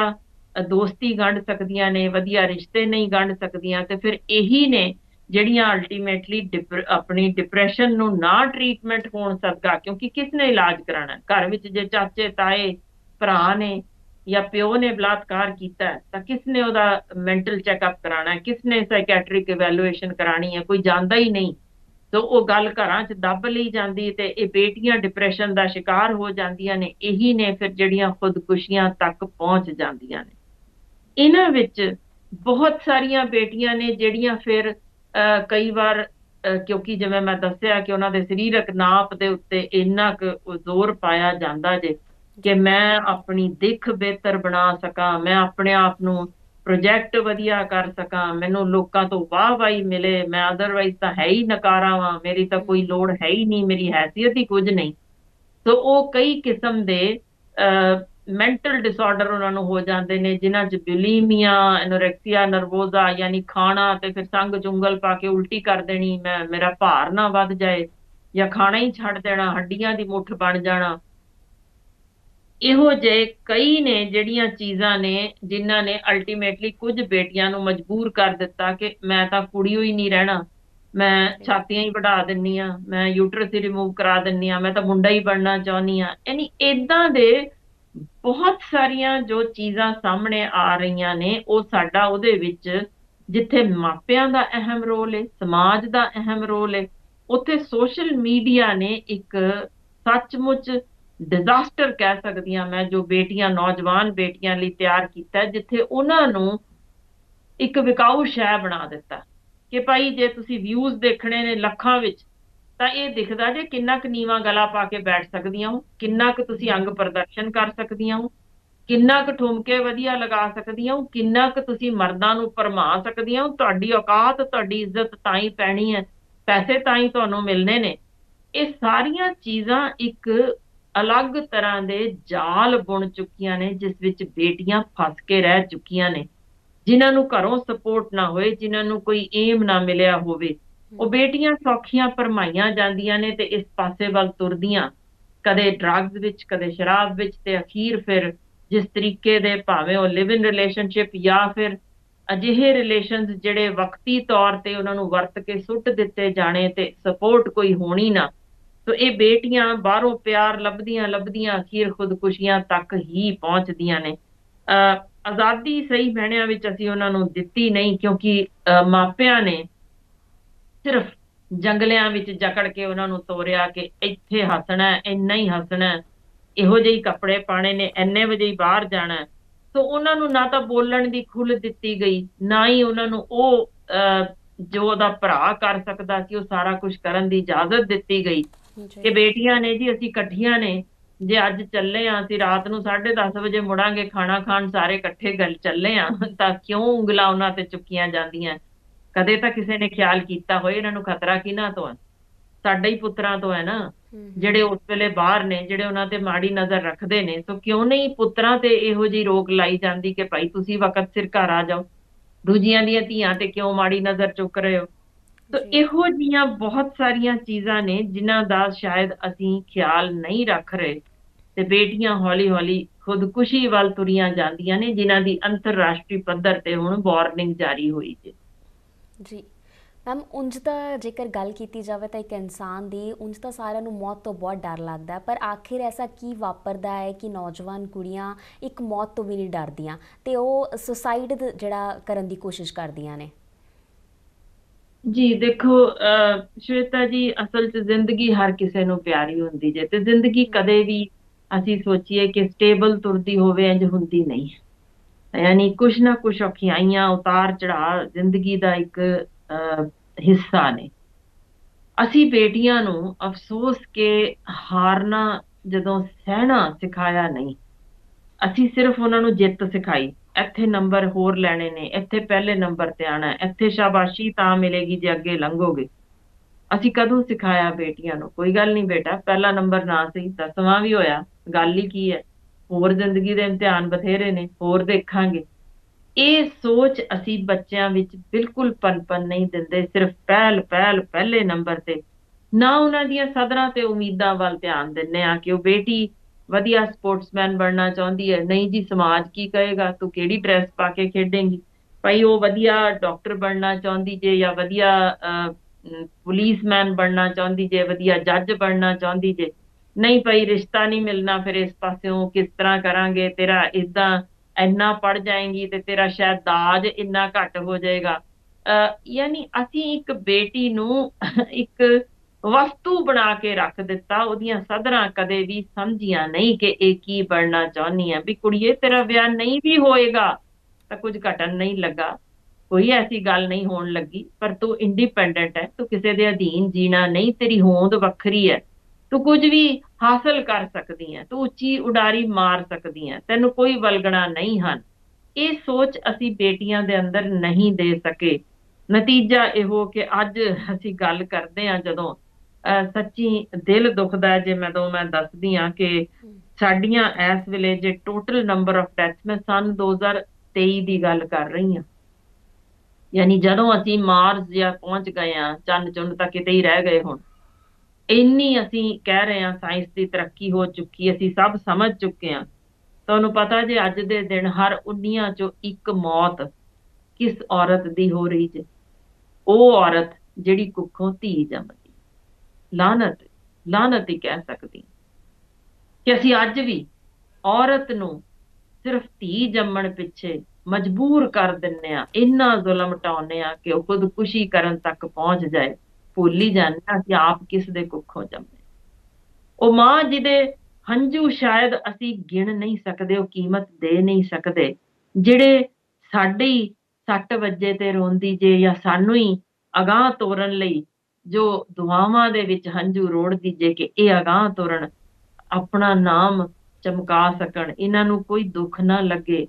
ਦੋਸਤੀ ਗੰਢ ਸਕਦੀਆਂ ਨੇ, ਵਧੀਆ ਰਿਸ਼ਤੇ ਨਹੀਂ ਗੰਢ ਸਕਦੀਆਂ, ਤੇ ਫਿਰ ਇਹੀ ਨੇ ਜਿਹੜੀਆਂ ਅਲਟੀਮੇਟਲੀ ਆਪਣੀ ਡਿਪਰੈਸ਼ਨ ਨੂੰ ਨਾ ਟ੍ਰੀਟਮੈਂਟ ਹੋਣ ਸਕਦਾ, ਕਿਉਂਕਿ ਕਿਸ ਨੇ ਇਲਾਜ ਕਰਾਣਾ? ਘਰ ਵਿੱਚ ਜੇ ਚਾਚੇ ਤਾਏ ਭਰਾ ਨੇ ਜਾਂ ਪਿਓ ਨੇ ਬਲਾਤਕਾਰ ਕੀਤਾ ਤਾਂ ਕਿਸ ਨੇ ਉਹਦਾ ਮੈਂਟਲ ਚੈੱਕਅਪ ਕਰਾਣਾ, ਕਿਸ ਨੇ ਸਾਈਕੈਟ੍ਰਿਕ ਇਵੈਲੂਏਸ਼ਨ ਕਰਾਣੀ ਹੈ? ਕੋਈ ਜਾਂਦਾ ਹੀ ਨਹੀਂ। ਤਾਂ ਉਹ ਗੱਲ ਘਰਾਂ 'ਚ ਦੱਬ ਲਈ ਜਾਂਦੀ ਤੇ ਇਹ ਬੇਟੀਆਂ ਡਿਪਰੈਸ਼ਨ ਦਾ ਸ਼ਿਕਾਰ ਹੋ ਜਾਂਦੀਆਂ ਨੇ। ਇਹੀ ਨੇ ਫਿਰ ਜਿਹੜੀਆਂ ਖੁਦਕੁਸ਼ੀਆਂ ਤੱਕ ਪਹੁੰਚ ਜਾਂਦੀਆਂ ਨੇ। ਇਹਨਾਂ ਵਿੱਚ ਬਹੁਤ ਸਾਰੀਆਂ ਬੇਟੀਆਂ ਨੇ ਜਿਹੜੀਆਂ ਫਿਰ ਕਈ ਵਾਰ ਕਿਉਂਕਿ ਜਿਵੇਂ ਮੈਂ ਦੱਸਿਆ ਕਿ ਉਹਨਾਂ ਦੇ ਸਰੀਰਕ ਨਾਪ ਦੇ ਉੱਤੇ ਇੰਨਾ ਕੁ ਜ਼ੋਰ ਪਾਇਆ ਜਾਂਦਾ ਜੇ ਕਿ ਮੈਂ ਆਪਣੀ ਦਿੱਖ ਬਿਹਤਰ ਬਣਾ ਸਕਾਂ, ਮੈਂ ਆਪਣੇ ਆਪ ਨੂੰ ਪ੍ਰੋਜੈਕਟ ਵਧੀਆ ਕਰ ਸਕਾਂ, ਮੈਨੂੰ ਲੋਕਾਂ ਤੋਂ ਵਾਹਵਾਹੀ ਮਿਲੇ, ਮੈਂ ਅਦਰਵਾਈਜ਼ ਤਾਂ ਹੈ ਹੀ ਨਕਾਰਾ ਵਾਂ, ਮੇਰੀ ਤਾਂ ਕੋਈ ਲੋੜ ਹੈ ਹੀ ਨਹੀਂ, ਮੇਰੀ ਹੈਸੀਅਤ ਹੀ ਕੁਝ ਨਹੀਂ। ਸੋ ਉਹ ਕਈ ਕਿਸਮ ਦੇ ਮੈਂਟਲ ਡਿਸਆਰਡਰ ਉਹਨਾਂ ਨੂੰ ਹੋ ਜਾਂਦੇ ਨੇ, ਜਿਨ੍ਹਾਂ 'ਚ ਬੁਲੀਮੀਆ, ਐਨੋਰੈਕਸੀਆ ਨਰਵੋਜ਼ਾ, ਯਾਨੀ ਖਾਣਾ ਤੇ ਫਿਰ ਸੰਗ ਚੁੰਗਲ ਪਾ ਕੇ ਉਲਟੀ ਕਰ ਦੇਣੀ, ਮੇਰਾ ਭਾਰ ਨਾ ਵੱਧ ਜਾਏ, ਜਾਂ ਖਾਣਾ ਹੀ ਛੱਡ ਦੇਣਾ, ਹੱਡੀਆਂ ਦੀ ਮੁੱਠ ਬਣ ਜਾਣਾ। ਇਹੋ ਜਿਹੇ ਕਈ ਨੇ ਜਿਹੜੀਆਂ ਚੀਜ਼ਾਂ ਨੇ ਜਿਨ੍ਹਾਂ ਨੇ ਅਲਟੀਮੇਟਲੀ ਕੁਝ ਬੇਟੀਆਂ ਨੂੰ ਮਜਬੂਰ ਕਰ ਦਿੱਤਾ ਕਿ ਮੈਂ ਤਾਂ ਕੁੜੀ ਹੀ ਨਹੀਂ ਰਹਿਣਾ, ਮੈਂ ਛਾਤੀਆਂ ਹੀ ਵਢਾ ਦਿੰਨੀ ਆ, ਮੈਂ ਯੂਟਰਸ ਹੀ ਰਿਮੂਵ ਕਰਾ ਦਿੰਨੀ ਆ, ਮੈਂ ਤਾਂ ਮੁੰਡਾ ਹੀ ਬਣਨਾ ਚਾਹੁੰਦੀ ਆ। ਯਾਨੀ ਏਦਾਂ ਦੇ ਬਹੁਤ ਸਾਰੀਆਂ ਜੋ ਚੀਜ਼ਾਂ ਸਾਹਮਣੇ ਆ ਰਹੀਆਂ ਨੇ, ਉਹ ਸਾਡਾ ਉਹਦੇ ਵਿੱਚ ਜਿੱਥੇ ਮਾਪਿਆਂ ਦਾ ਅਹਿਮ ਰੋਲ ਹੈ, ਸਮਾਜ ਦਾ ਅਹਿਮ ਰੋਲ ਹੈ, ਉੱਥੇ ਸੋਸ਼ਲ ਮੀਡੀਆ ਨੇ ਇੱਕ ਸੱਚਮੁੱਚ ਡਿਜ਼ਾਸਟਰ ਕਹਿ ਸਕਦੀ ਹਾਂ ਮੈਂ, ਜੋ ਬੇਟੀਆਂ, ਨੌਜਵਾਨ ਬੇਟੀਆਂ ਲਈ ਤਿਆਰ ਕੀਤਾ, ਜਿੱਥੇ ਉਹਨਾਂ ਨੂੰ ਇੱਕ ਵਿਕਾਊ ਸ਼ੈ ਬਣਾ ਦਿੱਤਾ ਕਿ ਭਾਈ ਜੇ ਤੁਸੀਂ ਵਿਊਜ਼ ਦੇਖਣੇ ਨੇ ਲੱਖਾਂ ਵਿੱਚ, ਤਾਂ ਇਹ ਦਿਖਦਾ ਜੇ ਕਿੰਨਾ ਕੁ ਨੀਵਾਂ ਗਲਾ ਪਾ ਕੇ ਬੈਠ ਸਕਦੀਆਂ ਹੋ, ਕਿੰਨਾ ਕੁ ਤੁਸੀਂ ਅੰਗ ਪ੍ਰਦਰਸ਼ਨ ਕਰ ਸਕਦੀਆਂ ਹੋ, ਕਿੰਨਾ ਕੁ ਠੁਮਕੇ ਵਧੀਆ ਲਗਾ ਸਕਦੀਆਂ ਹੋ, ਕਿੰਨਾ ਕੁ ਤੁਸੀਂ ਮਰਦਾਂ ਨੂੰ ਭਰਮਾ ਸਕਦੀਆਂ ਹੋ। ਤੁਹਾਡੀ ਔਕਾਤ, ਤੁਹਾਡੀ ਇੱਜ਼ਤ ਤਾਂ ਹੀ ਪੈਣੀ ਹੈ, ਪੈਸੇ ਤਾਂ ਹੀ ਤੁਹਾਨੂੰ ਮਿਲਣੇ ਨੇ। ਇਹ ਸਾਰੀਆਂ ਚੀਜ਼ਾਂ ਇੱਕ ਅਲੱਗ ਤਰ੍ਹਾਂ ਦੇ ਜਾਲ ਬੁਣ ਚੁੱਕੀਆਂ ਨੇ, ਜਿਸ ਵਿੱਚ ਬੇਟੀਆਂ ਫਸ ਕੇ ਰਹਿ ਚੁੱਕੀਆਂ ਨੇ। ਜਿਨ੍ਹਾਂ ਨੂੰ ਘਰੋਂ ਸਪੋਰਟ ਨਾ ਹੋਏ, ਜਿਨ੍ਹਾਂ ਨੂੰ ਕੋਈ ਏਮ ਨਾ ਮਿਲਿਆ ਹੋਵੇ, ਉਹ ਬੇਟੀਆਂ ਸੌਖੀਆਂ ਭਰਮਾਈਆਂ ਜਾਂਦੀਆਂ ਨੇ ਤੇ ਇਸ ਪਾਸੇ ਵੱਲ ਤੁਰਦੀਆਂ, ਕਦੇ ਡਰੱਗਸ ਵਿੱਚ, ਕਦੇ ਸ਼ਰਾਬ ਵਿੱਚ, ਤੇ ਅਖੀਰ ਫਿਰ ਜਿਸ ਤਰੀਕੇ ਦੇ ਭਾਵੇਂ ਉਹ ਲਿਵ ਇਨ ਰਿਲੇਸ਼ਨਸ਼ਿਪ ਜਾਂ ਫਿਰ ਅਜਿਹੇ ਰਿਲੇਸ਼ਨਸ ਜਿਹੜੇ ਵਕਤੀ ਤੌਰ ਤੇ ਉਹਨਾਂ ਨੂੰ ਵਰਤ ਕੇ ਸੁੱਟ ਦਿੱਤੇ ਜਾਣੇ ਤੇ ਸਪੋਰਟ ਕੋਈ ਹੋਣੀ ਨਾ, ਤੋ ਇਹ ਬੇਟੀਆਂ ਬਾਹਰੋਂ ਪਿਆਰ ਲੱਭਦੀਆਂ ਲੱਭਦੀਆਂ ਅਖੀਰ ਖੁਦਕੁਸ਼ੀਆਂ ਤੱਕ ਹੀ ਪਹੁੰਚਦੀਆਂ ਨੇ। ਆਜ਼ਾਦੀ ਸਹੀ ਮਾਇਨਿਆਂ ਵਿੱਚ ਅਸੀਂ ਉਹਨਾਂ ਨੂੰ ਦਿੱਤੀ ਨਹੀਂ, ਕਿਉਂਕਿ ਮਾਪਿਆਂ ਨੇ ਸਿਰਫ ਜੰਗਲਿਆਂ ਵਿੱਚ ਜਕੜ ਕੇ ਉਹਨਾਂ ਨੂੰ ਤੋਰਿਆ ਕਿ ਇੱਥੇ ਹੱਸਣਾ ਹੈ, ਇੰਨਾ ਹੀ ਹੱਸਣਾ ਹੈ, ਇਹੋ ਜਿਹੇ ਹੀ ਕੱਪੜੇ ਪਾਣੇ ਨੇ, ਇੰਨੇ ਵਜੇ ਹੀ ਬਾਹਰ ਜਾਣਾ ਹੈ। ਸੋ ਉਹਨਾਂ ਨੂੰ ਨਾ ਤਾਂ ਬੋਲਣ ਦੀ ਖੁੱਲ੍ਹ ਦਿੱਤੀ ਗਈ, ਨਾ ਹੀ ਉਹਨਾਂ ਨੂੰ ਉਹ ਜੋ ਉਹਦਾ ਭਰਾ ਕਰ ਸਕਦਾ ਸੀ ਉਹ ਸਾਰਾ ਕੁਝ ਕਰਨ ਦੀ ਇਜਾਜ਼ਤ ਦਿੱਤੀ ਗਈ। ਕਿ ਜੀ ਬੇਟੀਆਂ ਨੇ ਜੀ, ਅਸੀਂ ਇਕੱਠੀਆਂ ਨੇ, ਜੇ ਅੱਜ ਚੱਲੇ ਆ ਅਸੀਂ ਰਾਤ ਨੂੰ 10:30 ਵਜੇ ਮੁੜਾਂਗੇ ਖਾਣਾ ਖਾਣ, ਸਾਰੇ ਇਕੱਠੇ ਗੱਲ ਚੱਲੇ ਆ, ਤਾਂ ਕਿਉਂ ਉਂਗਲਾਂ ਉਹਨਾਂ ਤੇ ਚੁੱਕੀਆਂ ਜਾਂਦੀਆਂ? ਕਦੇ ਤਾਂ ਕਿਸੇ ਨੇ ਖਿਆਲ ਕੀਤਾ ਹੋਏ ਇਹਨਾਂ ਨੂੰ ਖਤਰਾ ਕਿਹਨਾਂ ਤੋਂ ਹੈ? ਸਾਡੇ ਹੀ ਪੁੱਤਰਾਂ ਤੋਂ ਹੈ ਨਾ, ਜਿਹੜੇ ਉਸ ਵੇਲੇ ਬਾਹਰ ਨੇ, ਜਿਹੜੇ ਉਹਨਾਂ ਤੇ ਮਾੜੀ ਨਜ਼ਰ ਰੱਖਦੇ ਨੇ। ਸੋ ਕਿਉਂ ਨਹੀਂ ਪੁੱਤਰਾਂ ਤੇ ਇਹੋ ਜਿਹੀ ਰੋਕ ਲਾਈ ਜਾਂਦੀ ਕਿ ਭਾਈ ਤੁਸੀਂ ਵਕਤ ਸਿਰ ਘਰ ਆ ਜਾਓ, ਦੂਜੀਆਂ ਦੀਆਂ ਧੀਆਂ ਤੇ ਕਿਉਂ ਮਾੜੀ ਨਜ਼ਰ ਚੁੱਕ ਰਹੇ ਹੋ? ਤੋ ਜੀ ਇਹੋ ਜਿਹੀਆਂ ਬਹੁਤ ਸਾਰੀਆਂ ਚੀਜ਼ਾਂ ਨੇ ਜਿਨ੍ਹਾਂ ਦਾ ਸ਼ਾਇਦ ਅਸੀਂ ਖਿਆਲ ਨਹੀਂ ਰੱਖ ਰਹੇ, ਤੇ ਬੇਟੀਆਂ ਹੌਲੀ ਹੌਲੀ ਖੁਦਕੁਸ਼ੀ ਵੱਲ ਤੁਰੀਆਂ ਜਾਂਦੀਆਂ ਨੇ, ਜਿਨ੍ਹਾਂ ਦੀ ਅੰਤਰਰਾਸ਼ਟਰੀ ਪੱਧਰ ਤੇ ਹੁਣ ਵਾਰਨਿੰਗ ਜਾਰੀ ਹੋਈ ਹੈ। ਜੀ ਮੈਮ, ਉਂਝ ਤਾਂ ਜੇਕਰ ਗੱਲ ਕੀਤੀ ਜਾਵੇ ਤਾਂ ਇੱਕ ਇਨਸਾਨ ਦੀ ਉਂਝ ਤਾਂ ਸਾਰਿਆਂ ਨੂੰ ਮੌਤ ਤੋਂ ਬਹੁਤ ਡਰ ਲੱਗਦਾ ਹੈ, ਪਰ ਆਖਿਰ ਐਸਾ ਕੀ ਵਾਪਰਦਾ ਹੈ ਕਿ ਨੌਜਵਾਨ ਕੁੜੀਆਂ ਇੱਕ ਮੌਤ ਤੋਂ ਵੀ ਨਹੀਂ ਡਰਦੀਆਂ ਤੇ ਉਹ ਸੁਸਾਈਡ ਜਿਹੜਾ ਕਰਨ ਦੀ ਕੋਸ਼ਿਸ਼ ਕਰਦੀਆਂ ਨੇ? ਜੀ ਦੇਖੋ ਸ਼ਵੇਤਾ ਜੀ, ਅਸਲ 'ਚ ਜ਼ਿੰਦਗੀ ਹਰ ਕਿਸੇ ਨੂੰ ਪਿਆਰੀ ਹੁੰਦੀ ਜੇ, ਤੇ ਜ਼ਿੰਦਗੀ ਕਦੇ ਵੀ ਅਸੀਂ ਸੋਚੀਏ ਕਿ ਸਟੇਬਲ ਤੁਰਦੀ ਹੋਵੇ, ਇੰਜ ਹੁੰਦੀ ਨਹੀਂ ਹੈ। ਯਾਨੀ ਕੁਛ ਨਾ ਕੁਛ ਔਖਿਆਈਆਂ, ਉਤਾਰ ਚੜਾਅ ਜ਼ਿੰਦਗੀ ਦਾ ਇੱਕ ਹਿੱਸਾ ਨੇ। ਅਸੀਂ ਬੇਟੀਆਂ ਨੂੰ ਅਫਸੋਸ ਕੇ ਹਾਰਨਾ ਜਦੋਂ ਸਹਿਣਾ ਸਿਖਾਇਆ ਨਹੀਂ, ਅਸੀਂ ਸਿਰਫ ਉਹਨਾਂ ਨੂੰ ਜਿੱਤ ਸਿਖਾਈ। ਇੱਥੇ ਨੰਬਰ ਹੋਰ ਲੈਣੇ ਨੇ, ਇੱਥੇ ਪਹਿਲੇ ਨੰਬਰ ਤੇ ਆਣਾ, ਇੱਥੇ ਸ਼ਾਬਾਸ਼ੀ ਤਾਂ ਮਿਲੇਗੀ ਜੇ ਅੱਗੇ ਲੰਘੋਗੇ। ਅਸੀਂ ਕਦੋਂ ਸਿਖਾਇਆ ਬੇਟੀਆਂ ਨੂੰ ਕੋਈ ਗੱਲ ਨਹੀਂ ਬੇਟਾ, ਪਹਿਲਾ ਨੰਬਰ ਨਾ ਸਹੀ 10ਵਾਂ ਵੀ ਹੋਇਆ, ਗੱਲ ਹੀ ਕੀ ਹੈ, ਹੋਰ ਜ਼ਿੰਦਗੀ ਦੇ ਇਮਤਿਹਾਨ ਬਥੇਰੇ ਨੇ, ਹੋਰ ਦੇਖਾਂਗੇ। ਇਹ ਸੋਚ ਅਸੀਂ ਬੱਚਿਆਂ ਵਿੱਚ ਬਿਲਕੁਲ ਪਨਪਨ ਨਹੀਂ ਦਿੰਦੇ, ਸਿਰਫ ਪਹਿਲ ਪਹਿਲ ਪਹਿਲੇ ਨੰਬਰ ਤੇ। ਨਾ ਉਹਨਾਂ ਦੀਆਂ ਸਦਰਾਂ ਤੇ ਉਮੀਦਾਂ ਵੱਲ ਧਿਆਨ ਦਿੰਦੇ ਆ ਕਿ ਉਹ ਬੇਟੀ ਵਧੀਆ ਸਪੋਰਟਸਮੈਨ ਬਣਨਾ ਚਾਹੁੰਦੀ ਹੈ, ਨਹੀਂ ਜੀ ਸਮਾਜ ਕੀ ਕਹੇਗਾ, ਤੂੰ ਕਿਹੜੀ ਡਰੈਸ ਪਾ ਕੇ ਖੇਡੇਂਗੀ। ਭਾਈ ਉਹ ਵਧੀਆ ਡਾਕਟਰ ਬਣਨਾ ਚਾਹੁੰਦੀ ਜੇ, ਜਾਂ ਵਧੀਆ ਪੁਲਿਸਮੈਨ ਬਣਨਾ ਚਾਹੁੰਦੀ ਜੇ, ਵਧੀਆ ਜੱਜ ਬਣਨਾ ਚਾਹੁੰਦੀ ਜੇ, ਨਹੀਂ ਭਾਈ ਰਿਸ਼ਤਾ ਨਹੀਂ ਮਿਲਣਾ ਫਿਰ ਇਸ ਪਾਸਿਓਂ, ਕਿਸ ਤਰ੍ਹਾਂ ਕਰਾਂਗੇ, ਤੇਰਾ ਇਦਾਂ ਇੰਨਾ ਪੜ ਜਾਏਂਗੀ ਤੇ ਤੇਰਾ ਸ਼ਾਇਦ ਦਾਜ ਇੰਨਾ ਘੱਟ ਹੋ ਜਾਏਗਾ। ਯਾਨੀ ਅਸੀਂ ਇੱਕ ਬੇਟੀ ਨੂੰ ਇੱਕ ਵਸਤੂ ਬਣਾ ਕੇ ਰੱਖ ਦਿੱਤਾ, ਉਹਦੀਆਂ ਸਧਰਾਂ ਕਦੇ ਵੀ ਸਮਝੀਆਂ ਨਹੀਂ ਕਿ ਇਹ ਕੀ ਬਣਨਾ ਚਾਹੁੰਦੀ ਹੈ। ਵੀ ਕੁੜੀਏ ਤੇਰਾ ਵਿਆਹ ਨਹੀਂ ਵੀ ਹੋਏਗਾ ਤਾਂ ਕੁਝ ਘਟਣ ਨਹੀਂ ਲੱਗਾ, ਕੋਈ ਐਸੀ ਗੱਲ ਨਹੀਂ ਹੋਣ ਲੱਗੀ, ਪਰ ਤੂੰ ਇੰਡੀਪੈਂਡੈਂਟ ਹੈ, ਤੂੰ ਕਿਸੇ ਦੇ ਅਧੀਨ ਜੀਣਾ ਨਹੀਂ, ਤੇਰੀ ਹੋਂਦ ਵੱਖਰੀ ਹੈ, ਤੂੰ ਕੁਝ ਵੀ ਹਾਸਲ ਕਰ ਸਕਦੀ ਹੈ, ਤੂੰ ਉੱਚੀ ਉਡਾਰੀ ਮਾਰ ਸਕਦੀ ਹੈ, ਤੈਨੂੰ ਕੋਈ ਵਲਗਣਾ ਨਹੀਂ ਹਨ। ਇਹ ਸੋਚ ਅਸੀਂ ਬੇਟੀਆਂ ਦੇ ਅੰਦਰ ਨਹੀਂ ਦੇ ਸਕੇ। ਨਤੀਜਾ ਇਹੋ ਕਿ ਅੱਜ ਅਸੀਂ ਗੱਲ ਕਰਦੇ ਹਾਂ, ਜਦੋਂ ਸੱਚੀ ਦਿਲ ਦੁਖਦਾ ਹੈ ਜੇ ਮੈਂ ਦੱਸਦੀ ਹਾਂ ਕਿ ਸਾਡੀਆਂ ਇਸ ਵੇਲੇ ਜੇ ਟੋਟਲ ਨੰਬਰ ਆਫ ਡੈਥਸ, ਮੈਂ ਸਨ 2023 ਦੀ ਗੱਲ ਕਰ ਰਹੀ ਹਾਂ, ਯਾਨੀ ਜਦੋਂ ਅਸੀਂ ਮਾਰਸ ਜਾਂ ਪਹੁੰਚ ਗਏ ਹਾਂ, ਚੰਨ ਚੁੰਨ ਤਾਂ ਕਿਤੇ ਹੀ ਰਹਿ ਗਏ। ਹੁਣ ਇੰਨੀ ਅਸੀਂ ਕਹਿ ਰਹੇ ਹਾਂ ਸਾਇੰਸ ਦੀ ਤਰੱਕੀ ਹੋ ਚੁੱਕੀ, ਅਸੀਂ ਸਭ ਸਮਝ ਚੁੱਕੇ ਹਾਂ। ਤੁਹਾਨੂੰ ਪਤਾ ਜੇ ਅੱਜ ਦੇ ਦਿਨ ਹਰ 19 ਚੋਂ ਇੱਕ ਮੌਤ ਕਿਸ ਔਰਤ ਦੀ ਹੋ ਰਹੀ ਜੇ? ਉਹ ਔਰਤ ਜਿਹੜੀ ਕੁੱਖੋਂ ਧੀ ਜੰਮਦੀ। ਲਾਨਤ, ਲਾਨਤ ਹੀ ਕਹਿ ਸਕਦੀ ਕਿ ਅਸੀਂ ਅੱਜ ਵੀ ਔਰਤ ਨੂੰ ਸਿਰਫ ਧੀ ਜੰਮਣ ਪਿੱਛੇ ਮਜਬੂਰ ਕਰ ਦਿੰਨੇ ਆ, ਇੰਨਾ ਜ਼ੁਲਮ ਢਾਉਂਦੇ ਆ ਕਿ ਉਹ ਖੁਦਕੁਸ਼ੀ ਕਰਨ ਤੱਕ ਪਹੁੰਚ ਜਾਏ। ਭੁੱਲ ਹੀ ਜਾਂਦੇ ਆ ਕਿ ਆਪ ਕਿਸ ਦੇ ਕੁੱਖੋਂ ਜੰਮੇ। ਉਹ ਮਾਂ ਜਿਹਦੇ ਹੰਝੂ ਸ਼ਾਇਦ ਅਸੀਂ ਗਿਣ ਨਹੀਂ ਸਕਦੇ, ਉਹ ਕੀਮਤ ਦੇ ਨਹੀਂ ਸਕਦੇ, ਜਿਹੜੇ ਸਾਡੇ ਹੀ ਸੱਟ ਵੱਜੇ ਤੇ ਰੋਂਦੀ ਜੇ, ਜਾਂ ਸਾਨੂੰ ਹੀ ਅਗਾਂਹ ਤੋਰਨ ਲਈ ਜੋ ਦੁਆਵਾਂ ਦੇ ਵਿੱਚ ਹੰਝੂ ਰੋੜਦੀ ਜੇ ਕਿ ਇਹ ਅਗਾਂਹ ਤੋਰਨ, ਆਪਣਾ ਨਾਮ ਚਮਕਾ ਸਕਣ, ਇਹਨਾਂ ਨੂੰ ਕੋਈ ਦੁੱਖ ਨਾ ਲੱਗੇ।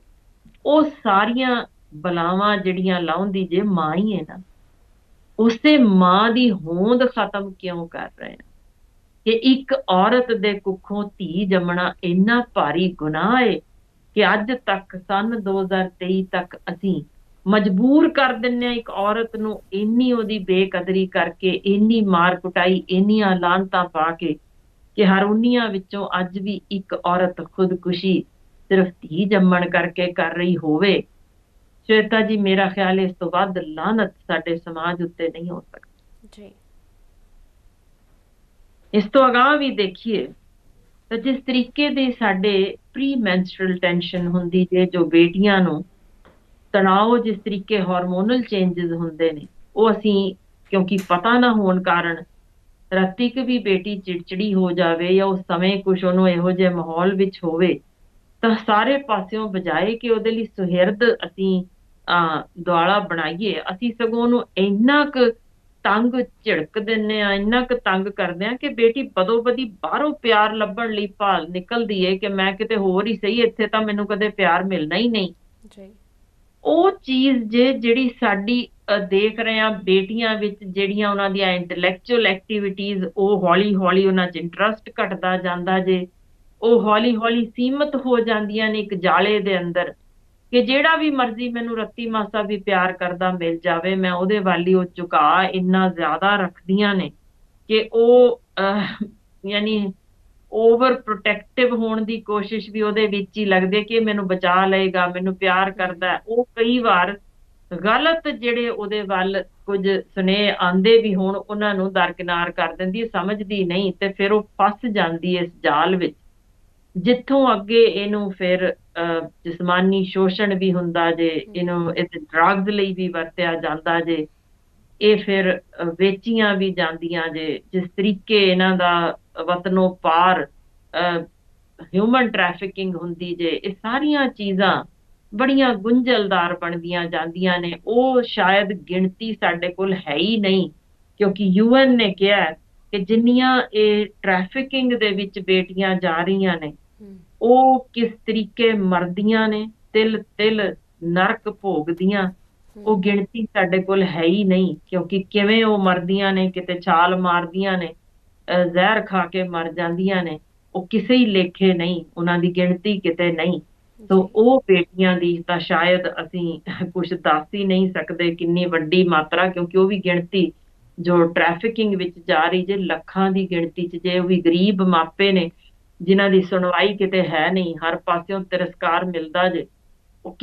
ਉਹ ਸਾਰੀਆਂ ਬਲਾਵਾਂ ਜਿਹੜੀਆਂ ਲਾਉਂਦੀ ਜੇ ਮਾਂ ਹੀ ਹੈ ਨਾ। ਉਸੇ ਮਾਂ ਦੀ ਹੋਂਦ ਖਤਮ ਕਿਉਂ ਕਰ ਰਹੇ ਆ? ਕਿ ਇੱਕ ਔਰਤ ਦੇ ਕੁੱਖੋਂ ਧੀ ਜੰਮਣਾ ਇੰਨਾ ਭਾਰੀ ਗੁਨਾਹ ਹੈ ਕਿ ਅੱਜ ਤੱਕ ਸਨ 2023 ਤੱਕ ਅਸੀਂ ਮਜਬੂਰ ਕਰ ਦਿੰਨੇ ਆ ਇੱਕ ਔਰਤ ਨੂੰ, ਇੰਨੀ ਉਹਦੀ ਬੇਕਦਰੀ ਕਰਕੇ, ਇੰਨੀ ਮਾਰ ਕੁਟਾਈ, ਇੰਨੀਆਂ ਲਾਹਨਤਾਂ ਪਾ ਕੇ, ਕਿ ਹਰੂਨੀਆਂ ਵਿੱਚੋਂ ਅੱਜ ਵੀ ਇੱਕ ਔਰਤ ਖੁਦਕੁਸ਼ੀ ਸਿਰਫ ਧੀ ਜੰਮਣ ਕਰਕੇ ਕਰ ਰਹੀ ਹੋਵੇ। ਸ਼ਵੇਤਾ ਜੀ, ਮੇਰਾ ਖਿਆਲ ਇਸ ਤੋਂ ਵੱਧ ਲਾਹਨਤ ਸਾਡੇ ਸਮਾਜ ਉੱਤੇ ਨਹੀਂ ਹੋ ਸਕਦੀ। ਜੀ ਇਸ ਤੋਂ ਅਗਾਂਹ ਵੀ ਦੇਖੀਏ ਤਾਂ ਜਿਸ ਤਰੀਕੇ ਦੇ ਸਾਡੇ ਪ੍ਰੀ ਮੈਂਸਟਰਲ ਟੈਨਸ਼ਨ ਹੁੰਦੀ ਜੇ, ਜੋ ਬੇਟੀਆਂ ਨੂੰ ਤਣਾਅ, ਜਿਸ ਤਰੀਕੇ ਹਾਰਮੋਨਲ ਚੇਂਜਸ ਹੁੰਦੇ ਨੇ, ਉਹ ਅਸੀਂ ਕਿਉਂਕਿ ਪਤਾ ਨਾ ਹੋਣ ਕਾਰਨ ਰਾਤੀ ਕਿ ਵੀ ਬੇਟੀ ਚਿੜਚਿੜੀ ਹੋ ਜਾਵੇ ਜਾਂ ਉਸ ਸਮੇਂ ਕੁਝ ਉਹਨੂੰ ਇਹੋ ਜਿਹੇ ਮਾਹੌਲ ਵਿੱਚ ਹੋਵੇ, ਤਾਂ ਸਾਰੇ ਪਾਸਿਓਂ ਬਜਾਏ ਕਿ ਉਹਦੇ ਲਈ ਸੁਹਿਰਦ ਅਸੀਂ ਦੁਆਲਾ ਬਣਾਈਏ, ਅਸੀਂ ਸਗੋਂ ਉਹਨੂੰ ਇੰਨਾ ਕੁ ਤੰਗ ਝਿੜਕ ਦਿੰਨੇ ਆ, ਇੰਨਾ ਕੁ ਤੰਗ ਕਰਦੇ ਆ ਕਿ ਬੇਟੀ ਬਦੋ ਬਦੀ ਬਾਹਰੋਂ ਪਿਆਰ ਲੱਭਣ ਲਈ ਭਾਲ ਨਿਕਲਦੀ ਏ ਕਿ ਮੈਂ ਕਿਤੇ ਹੋਰ ਹੀ ਸਹੀ, ਇੱਥੇ ਤਾਂ ਮੈਨੂੰ ਕਦੇ ਪਿਆਰ ਮਿਲਣਾ ਹੀ ਨਹੀਂ। ਜੀ। ਉਹ ਚੀਜ਼ ਜਿਹੜੀ ਸਾਡੀ ਦੇਖ ਰਹੇ ਆ ਬੇਟੀਆਂ ਵਿੱਚ, ਜਿਹੜੀਆਂ ਉਹਨਾਂ ਦੀਆਂ ਇੰਟੈਲੈਕਚੁਅਲ ਐਕਟੀਵਿਟੀਜ਼, ਉਹ ਹੌਲੀ ਹੌਲੀ ਉਹਨਾਂ 'ਚ ਇੰਟਰਸਟ ਘਟਦਾ ਜਾਂਦਾ ਜੇ, ਉਹ ਹੌਲੀ ਹੌਲੀ ਸੀਮਤ ਹੋ ਜਾਂਦੀਆਂ ਨੇ ਇੱਕ ਜਾਲੇ ਦੇ ਅੰਦਰ, ਕਿ ਜਿਹੜਾ ਵੀ ਮਰਜ਼ੀ ਮੈਨੂੰ ਰੱਤੀ ਮਾਸਾ ਵੀ ਪਿਆਰ ਕਰਦਾ ਮਿਲ ਜਾਵੇ, ਮੈਂ ਉਹਦੇ ਵੱਲ ਹੀ ਉਹ ਝੁਕਾਅ ਇੰਨਾ ਜ਼ਿਆਦਾ ਰੱਖਦੀਆਂ ਨੇ ਕਿ ਉਹ ਯਾਨੀ ਓਵਰ ਪ੍ਰੋਟੈਕਟਿਵ ਹੋਣ ਦੀ ਕੋਸ਼ਿਸ਼ ਵੀ ਉਹਦੇ ਵਿੱਚ ਹੀ ਲੱਗਦੇ ਕਿ ਇਹ ਮੈਨੂੰ ਬਚਾ ਲਏਗਾ, ਮੈਨੂੰ ਪਿਆਰ ਕਰਦਾ ਹੈ। ਉਹ ਕਈ ਵਾਰ ਗਲਤ ਜਿਹੜੇ ਉਹਦੇ ਵੱਲ ਕੁਝ ਸੁਨੇਹੇ ਆਂਦੇ ਵੀ ਹੋਣ, ਉਹਨਾਂ ਨੂੰ ਦਰਕਿਨਾਰ ਕਰ ਦਿੰਦੀ ਹੈ, ਸਮਝਦੀ ਨਹੀਂ, ਤੇ ਫਿਰ ਉਹ ਫਸ ਜਾਂਦੀ ਹੈ ਇਸ ਜਾਲ ਵਿੱਚ, ਜਿੱਥੋਂ ਅੱਗੇ ਇਹਨੂੰ ਫਿਰ ਜਿਸਮਾਨੀ ਸ਼ੋਸ਼ਣ ਵੀ ਹੁੰਦਾ ਜੇ, ਇਹਨੂੰ ਇਸ ਡਰੱਗਸ ਲਈ ਵੀ ਵਰਤਿਆ ਜਾਂਦਾ ਜੇ, ਇਹ ਫਿਰ ਵੇਚੀਆਂ ਵੀ ਜਾਂਦੀਆਂ ਜੇ, ਜਿਸ ਤਰੀਕੇ ਇਹਨਾਂ ਦਾ ਵਤਨੋਂ ਪਾਰ ਹਿਊਮਨ ਟ੍ਰੈਫਿਕਿੰਗ ਹੁੰਦੀ ਜੇ, ਇਹ ਸਾਰੀਆਂ ਚੀਜ਼ਾਂ ਬੜੀਆਂ ਗੁੰਝਲਦਾਰ ਬਣਦੀਆਂ ਜਾਂਦੀਆਂ ਨੇ। ਉਹ ਸ਼ਾਇਦ ਗਿਣਤੀ ਸਾਡੇ ਕੋਲ ਹੈ ਹੀ ਨਹੀਂ, ਕਿਉਂਕਿ ਯੂਐਨ ਨੇ ਕਿਹਾ ਕਿ ਜਿੰਨੀਆਂ ਇਹ ਟ੍ਰੈਫਿਕਿੰਗ ਦੇ ਵਿੱਚ ਬੇਟੀਆਂ ਜਾ ਰਹੀਆਂ ਨੇ, ਉਹ ਕਿਸ ਤਰੀਕੇ ਮਰਦੀਆਂ ਨੇ, ਤਿਲ ਤਿਲ ਨਰਕ ਭੋਗਦੀਆਂ, ਉਹ ਗਿਣਤੀ ਸਾਡੇ ਕੋਲ ਹੈ ਹੀ ਨਹੀਂ। ਕਿਉਂਕਿ ਕਿਵੇਂ ਉਹ ਮਰਦੀਆਂ ਨੇ, ਕਿਤੇ ਛਾਲ ਮਾਰਦੀਆਂ ਨੇ, ਜ਼ਹਿਰ ਖਾ ਕੇ ਮਰ ਜਾਂਦੀਆਂ ਨੇ, ਉਹ ਕਿਸੇ ਹੀ ਲੇਖੇ ਨਹੀਂ, ਉਹਨਾਂ ਦੀ ਗਿਣਤੀ ਕਿਤੇ ਨਹੀਂ। ਸੋ ਉਹ ਬੇਟੀਆਂ ਦੀ ਤਾਂ ਸ਼ਾਇਦ ਅਸੀਂ ਕੁਝ ਦੱਸ ਹੀ ਨਹੀਂ ਸਕਦੇ ਕਿੰਨੀ ਵੱਡੀ ਮਾਤਰਾ, ਕਿਉਂਕਿ ਉਹ ਵੀ ਗਿਣਤੀ ਜੋ ਟ੍ਰੈਫਿਕਿੰਗ ਵਿੱਚ ਜਾ ਰਹੀ ਜੇ, ਲੱਖਾਂ ਦੀ ਗਿਣਤੀ 'ਚ ਜੇ। ਉਹ ਵੀ ਗਰੀਬ ਮਾਪੇ ਨੇ ਜਿਨ੍ਹਾਂ ਦੀ ਸੁਣਵਾਈ ਕਿਤੇ ਹੈ ਨਹੀਂ, ਹਰ ਪਾਸਿਓਂ ਤਿਰਸਕਾਰ ਮਿਲਦਾ ਜੇ, ਉਹ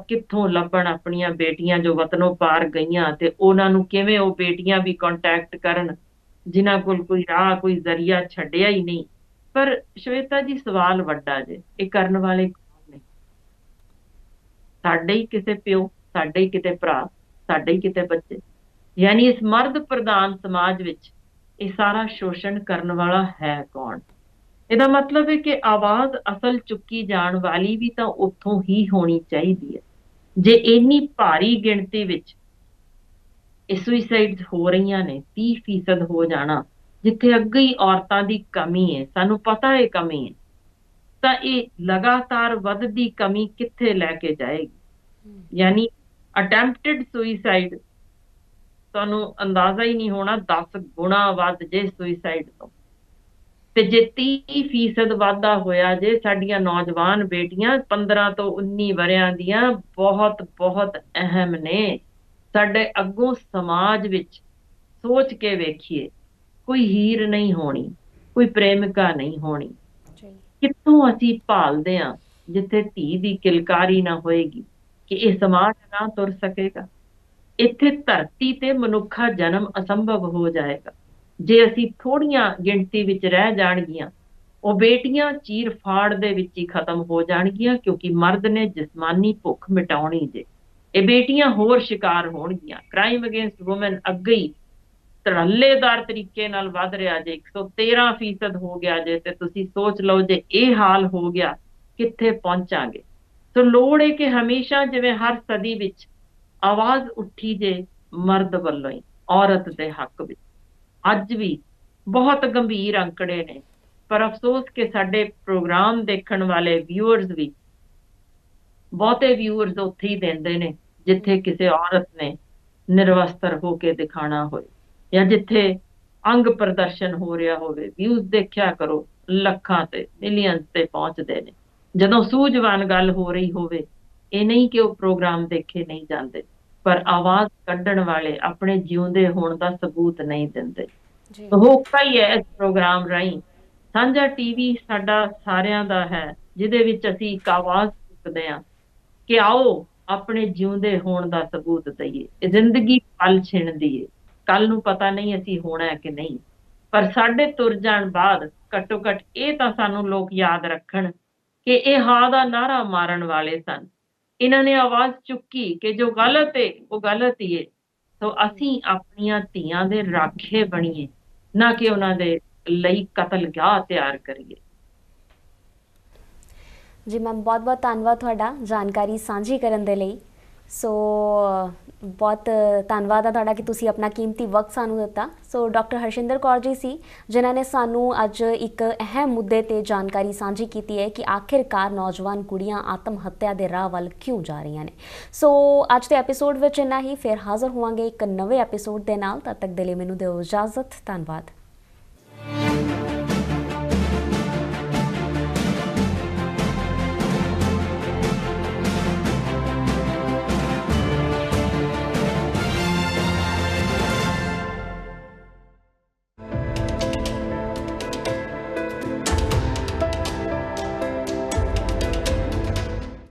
ਕਿੱਥੋਂ ਲੱਭਣ ਆਪਣੀਆਂ ਬੇਟੀਆਂ ਜੋ ਵਤਨੋਂ ਪਾਰ ਗਈਆਂ, ਤੇ ਉਹਨਾਂ ਨੂੰ ਕਿਵੇਂ ਉਹ ਬੇਟੀਆਂ ਵੀ ਕੰਟੈਕਟ ਕਰਨ ਜਿਨ੍ਹਾਂ ਕੋਲ ਕੋਈ ਰਾਹ, ਕੋਈ ਜ਼ਰੀਆ ਛੱਡਿਆ ਹੀ ਨਹੀਂ। ਪਰ ਸ਼ਵੇਤਾ ਜੀ, ਸਵਾਲ ਵੱਡਾ ਜੇ, ਇਹ ਕਰਨ ਵਾਲੇ ਕੌਣ ਨੇ? ਸਾਡੇ ਹੀ ਕਿਸੇ ਪਿਓ, ਸਾਡੇ ਹੀ ਕਿਤੇ ਭਰਾ, ਸਾਡੇ ਹੀ ਕਿਤੇ ਬੱਚੇ। ਯਾਨੀ ਇਸ ਮਰਦ ਪ੍ਰਧਾਨ ਸਮਾਜ ਵਿੱਚ ਇਹ ਸਾਰਾ ਸ਼ੋਸ਼ਣ ਕਰਨ ਵਾਲਾ ਹੈ ਕੌਣ? ਇਹਦਾ ਮਤਲਬ ਹੈ ਕਿ ਆਵਾਜ਼ ਅਸਲ ਚੁੱਕੀ ਜਾਣ ਵਾਲੀ ਵੀ ਤਾਂ ਉੱਥੋਂ ਹੀ ਹੋਣੀ ਚਾਹੀਦੀ ਹੈ। ਜੇ ਇੰਨੀ ਭਾਰੀ ਗਿਣਤੀ ਵਿੱਚ ਇਹ ਸੁਈਸਾਈਡਸ ਹੋ ਰਹੀਆਂ ਨੇ, 30% ਹੋ ਜਾਣਾ, ਜਿੱਥੇ ਅੱਗੇ ਹੀ ਔਰਤਾਂ ਦੀ ਕਮੀ ਹੈ, ਸਾਨੂੰ ਪਤਾ ਹੈ ਕਮੀ ਹੈ, ਤਾਂ ਇਹ ਲਗਾਤਾਰ ਵੱਧਦੀ ਕਮੀ ਕਿੱਥੇ ਲੈ ਕੇ ਜਾਏਗੀ? ਯਾਨੀ ਅਟੈਂਪਟਡ ਸੁਈਸਾਈਡ, ਤੁਹਾਨੂੰ ਅੰਦਾਜ਼ਾ ਹੀ ਨਹੀਂ ਹੋਣਾ, 10 ਗੁਣਾ ਵੱਧ ਜੇ ਸੁਈਸਾਈਡ ਤੋਂ। ਤੇ ਜੇ 30% ਵਾਧਾ ਹੋਇਆ ਜੇ, ਸਾਡੀਆਂ ਨੌਜਵਾਨ ਬੇਟੀਆਂ 15 ਤੋਂ 19 ਵਰਿਆਂ ਦੀਆਂ ਬਹੁਤ ਬਹੁਤ ਅਹਿਮ ਨੇ। ਸਾਡੇ ਅੱਗੋਂ ਸਮਾਜ ਵਿੱਚ ਸੋਚ ਕੇ ਵੇਖੀਏ, ਕੋਈ ਹੀਰ ਨਹੀਂ ਹੋਣੀ, ਕੋਈ ਪ੍ਰੇਮਿਕਾ ਨਹੀਂ ਹੋਣੀ। ਕਿੱਥੋਂ ਅਸੀਂ ਭਾਲਦੇ ਹਾਂ ਜਿੱਥੇ ਧੀ ਦੀ ਕਿਲਕਾਰੀ ਨਾ ਹੋਏਗੀ, ਕਿ ਇਹ ਸਮਾਜ ਨਾ ਤੁਰ ਸਕੇਗਾ। ਇੱਥੇ ਧਰਤੀ ਤੇ ਮਨੁੱਖਾ ਜਨਮ ਅਸੰਭਵ ਹੋ ਜਾਏਗਾ। ਜੇ ਅਸੀਂ ਥੋੜੀਆਂ ਗਿਣਤੀ ਵਿੱਚ ਰਹਿ ਜਾਣਗੀਆਂ, ਉਹ ਬੇਟੀਆਂ ਚੀਰ ਫਾੜ ਦੇ ਵਿੱਚ ਹੀ ਖਤਮ ਹੋ ਜਾਣਗੀਆਂ, ਕਿਉਂਕਿ ਮਰਦ ਨੇ ਜਿਸਮਾਨੀ ਭੁੱਖ ਮਿਟਾਉਣੀ ਜੇ। ਇਹ ਬੇਟੀਆਂ ਹੋਰ ਸ਼ਿਕਾਰ ਹੋਣਗੀਆਂ। ਕ੍ਰਾਈਮ ਅਗੇਂਸਟ ਵੂਮਨ ਅੱਗੇ ਹੀ ਧੜੱਲੇਦਾਰ ਤਰੀਕੇ ਨਾਲ ਵੱਧ ਰਿਹਾ ਜੇ, 113% ਹੋ ਗਿਆ ਜੇ, ਤੇ ਤੁਸੀਂ ਸੋਚ ਲਓ ਜੇ ਇਹ ਹਾਲ ਹੋ ਗਿਆ, ਕਿੱਥੇ ਪਹੁੰਚਾਂਗੇ? ਸੋ ਲੋੜ ਹੈ ਕਿ ਹਮੇਸ਼ਾ, ਜਿਵੇਂ ਹਰ ਸਦੀ ਵਿੱਚ ਆਵਾਜ਼ ਉੱਠੀ ਜੇ ਮਰਦ ਵੱਲੋਂ ਹੀ ਔਰਤ ਦੇ ਹੱਕ ਵਿੱਚ। ਅੱਜ ਵੀ ਬਹੁਤ ਗੰਭੀਰ ਅੰਕੜੇ ਨੇ, ਪਰ ਅਫਸੋਸ ਕਿ ਸਾਡੇ ਪ੍ਰੋਗਰਾਮ ਦੇਖਣ ਵਾਲੇ ਵਿਊਅਰਸ ਵੀ, ਬਹੁਤੇ ਵਿਊਅਰਸ ਉੱਥੇ ਹੀ ਦਿੰਦੇ ਨੇ ਜਿੱਥੇ ਕਿਸੇ ਔਰਤ ਨੇ ਨਿਰਵਸਤਰ ਹੋ ਕੇ ਦਿਖਾਣਾ ਹੋਏ, ਜਾਂ ਜਿੱਥੇ ਅੰਗ ਪ੍ਰਦਰਸ਼ਨ ਹੋ ਰਿਹਾ ਹੋਵੇ। ਵਿਊਜ਼ ਦੇਖਿਆ ਕਰੋ, ਲੱਖਾਂ ਤੇ ਮਿਲੀਅਨਸ ਤੇ ਪਹੁੰਚਦੇ ਨੇ। ਜਦੋਂ ਸੂਝਵਾਨ ਗੱਲ ਹੋ ਰਹੀ ਹੋਵੇ, ਇਹ ਨਹੀਂ ਕਿ ਉਹ ਪ੍ਰੋਗਰਾਮ ਦੇਖੇ ਨਹੀਂ ਜਾਂਦੇ, ਪਰ ਆਵਾਜ਼ ਕੱਢਣ ਵਾਲੇ ਆਪਣੇ ਜਿਉਂਦੇ ਹੋਣ ਦਾ ਸਬੂਤ ਨਹੀਂ ਦਿੰਦੇ। ਹੋਕਾ ਹੀ ਹੈ ਇਸ ਪ੍ਰੋਗਰਾਮ ਰਾਹੀਂ। ਸਾਂਝਾ ਟੀਵੀ ਸਾਡਾ ਸਾਰਿਆਂ ਦਾ ਹੈ, ਜਿਹਦੇ ਵਿੱਚ ਅਸੀਂ ਇੱਕ ਆਵਾਜ਼ ਚੁੱਕਦੇ ਹਾਂ ਕਿ ਆਓ ਆਪਣੇ ਜਿਉਂਦੇ ਹੋਣ ਦਾ ਸਬੂਤ ਦਈਏ। ਇਹ ਜ਼ਿੰਦਗੀ ਪਲ ਛਿਣਦੀ ਏ, ਕੱਲ ਨੂੰ ਪਤਾ ਨਹੀਂ ਅਸੀਂ ਹੋਣਾ ਹੈ ਕਿ ਨਹੀਂ। ਪਰ ਸਾਡੇ ਤੁਰ ਜਾਣ ਬਾਅਦ ਘੱਟੋ ਘੱਟ ਇਹ ਤਾਂ ਸਾਨੂੰ ਲੋਕ ਯਾਦ ਰੱਖਣ ਕਿ ਇਹ ਹਾਂ ਦਾ ਨਾਅਰਾ ਮਾਰਨ ਵਾਲੇ ਸਨ। ਇਹਨਾਂ ਨੇ ਆਵਾਜ਼ ਚੁੱਕੀ ਕਿ ਜੋ ਗਲਤ ਹੈ ਉਹ ਗਲਤ ਹੀ ਹੈ। ਸੋ ਅਸੀਂ ਆਪਣੀਆਂ ਧੀਆਂ ਦੇ ਰਾਖੇ ਬਣੀਏ, ਨਾ ਕਿ ਉਹਨਾਂ ਦੇ ਲਈ ਕਤਲਗਾਹ ਤਿਆਰ ਕਰੀਏ। ਜੀ ਮੈਮ, ਬਹੁਤ ਬਹੁਤ ਧੰਨਵਾਦ ਤੁਹਾਡਾ ਜਾਣਕਾਰੀ ਸਾਂਝੀ ਕਰਨ ਦੇ ਲਈ। ਸੋ ਬਹੁਤ ਧੰਨਵਾਦ ਆ ਤੁਹਾਡਾ ਕਿ ਤੁਸੀਂ ਆਪਣਾ ਕੀਮਤੀ ਵਕਤ ਸਾਨੂੰ ਦਿੱਤਾ। ਸੋ ਡਾਕਟਰ ਹਰਸ਼ਿੰਦਰ ਕੌਰ ਜੀ ਸੀ ਜਿਨ੍ਹਾਂ ਨੇ ਸਾਨੂੰ ਅੱਜ ਇੱਕ ਅਹਿਮ ਮੁੱਦੇ ਤੇ ਜਾਣਕਾਰੀ ਸਾਂਝੀ ਕੀਤੀ ਹੈ ਕਿ ਆਖਿਰਕਾਰ ਨੌਜਵਾਨ ਕੁੜੀਆਂ ਆਤਮ ਹੱਤਿਆ ਦੇ ਰਾਹ ਵੱਲ ਕਿਉਂ ਜਾ ਰਹੀਆਂ ਨੇ। ਸੋ ਅੱਜ ਦੇ ਐਪੀਸੋਡ ਵਿੱਚ ਇੰਨਾ ਹੀ। ਫਿਰ ਹਾਜ਼ਰ ਹੋਵਾਂਗੇ ਇੱਕ ਨਵੇਂ ਐਪੀਸੋਡ ਦੇ ਨਾਲ। ਤਦ ਤੱਕ ਦੇ ਲਈ ਮੈਨੂੰ ਦਿਓ ਇਜਾਜ਼ਤ। ਧੰਨਵਾਦ।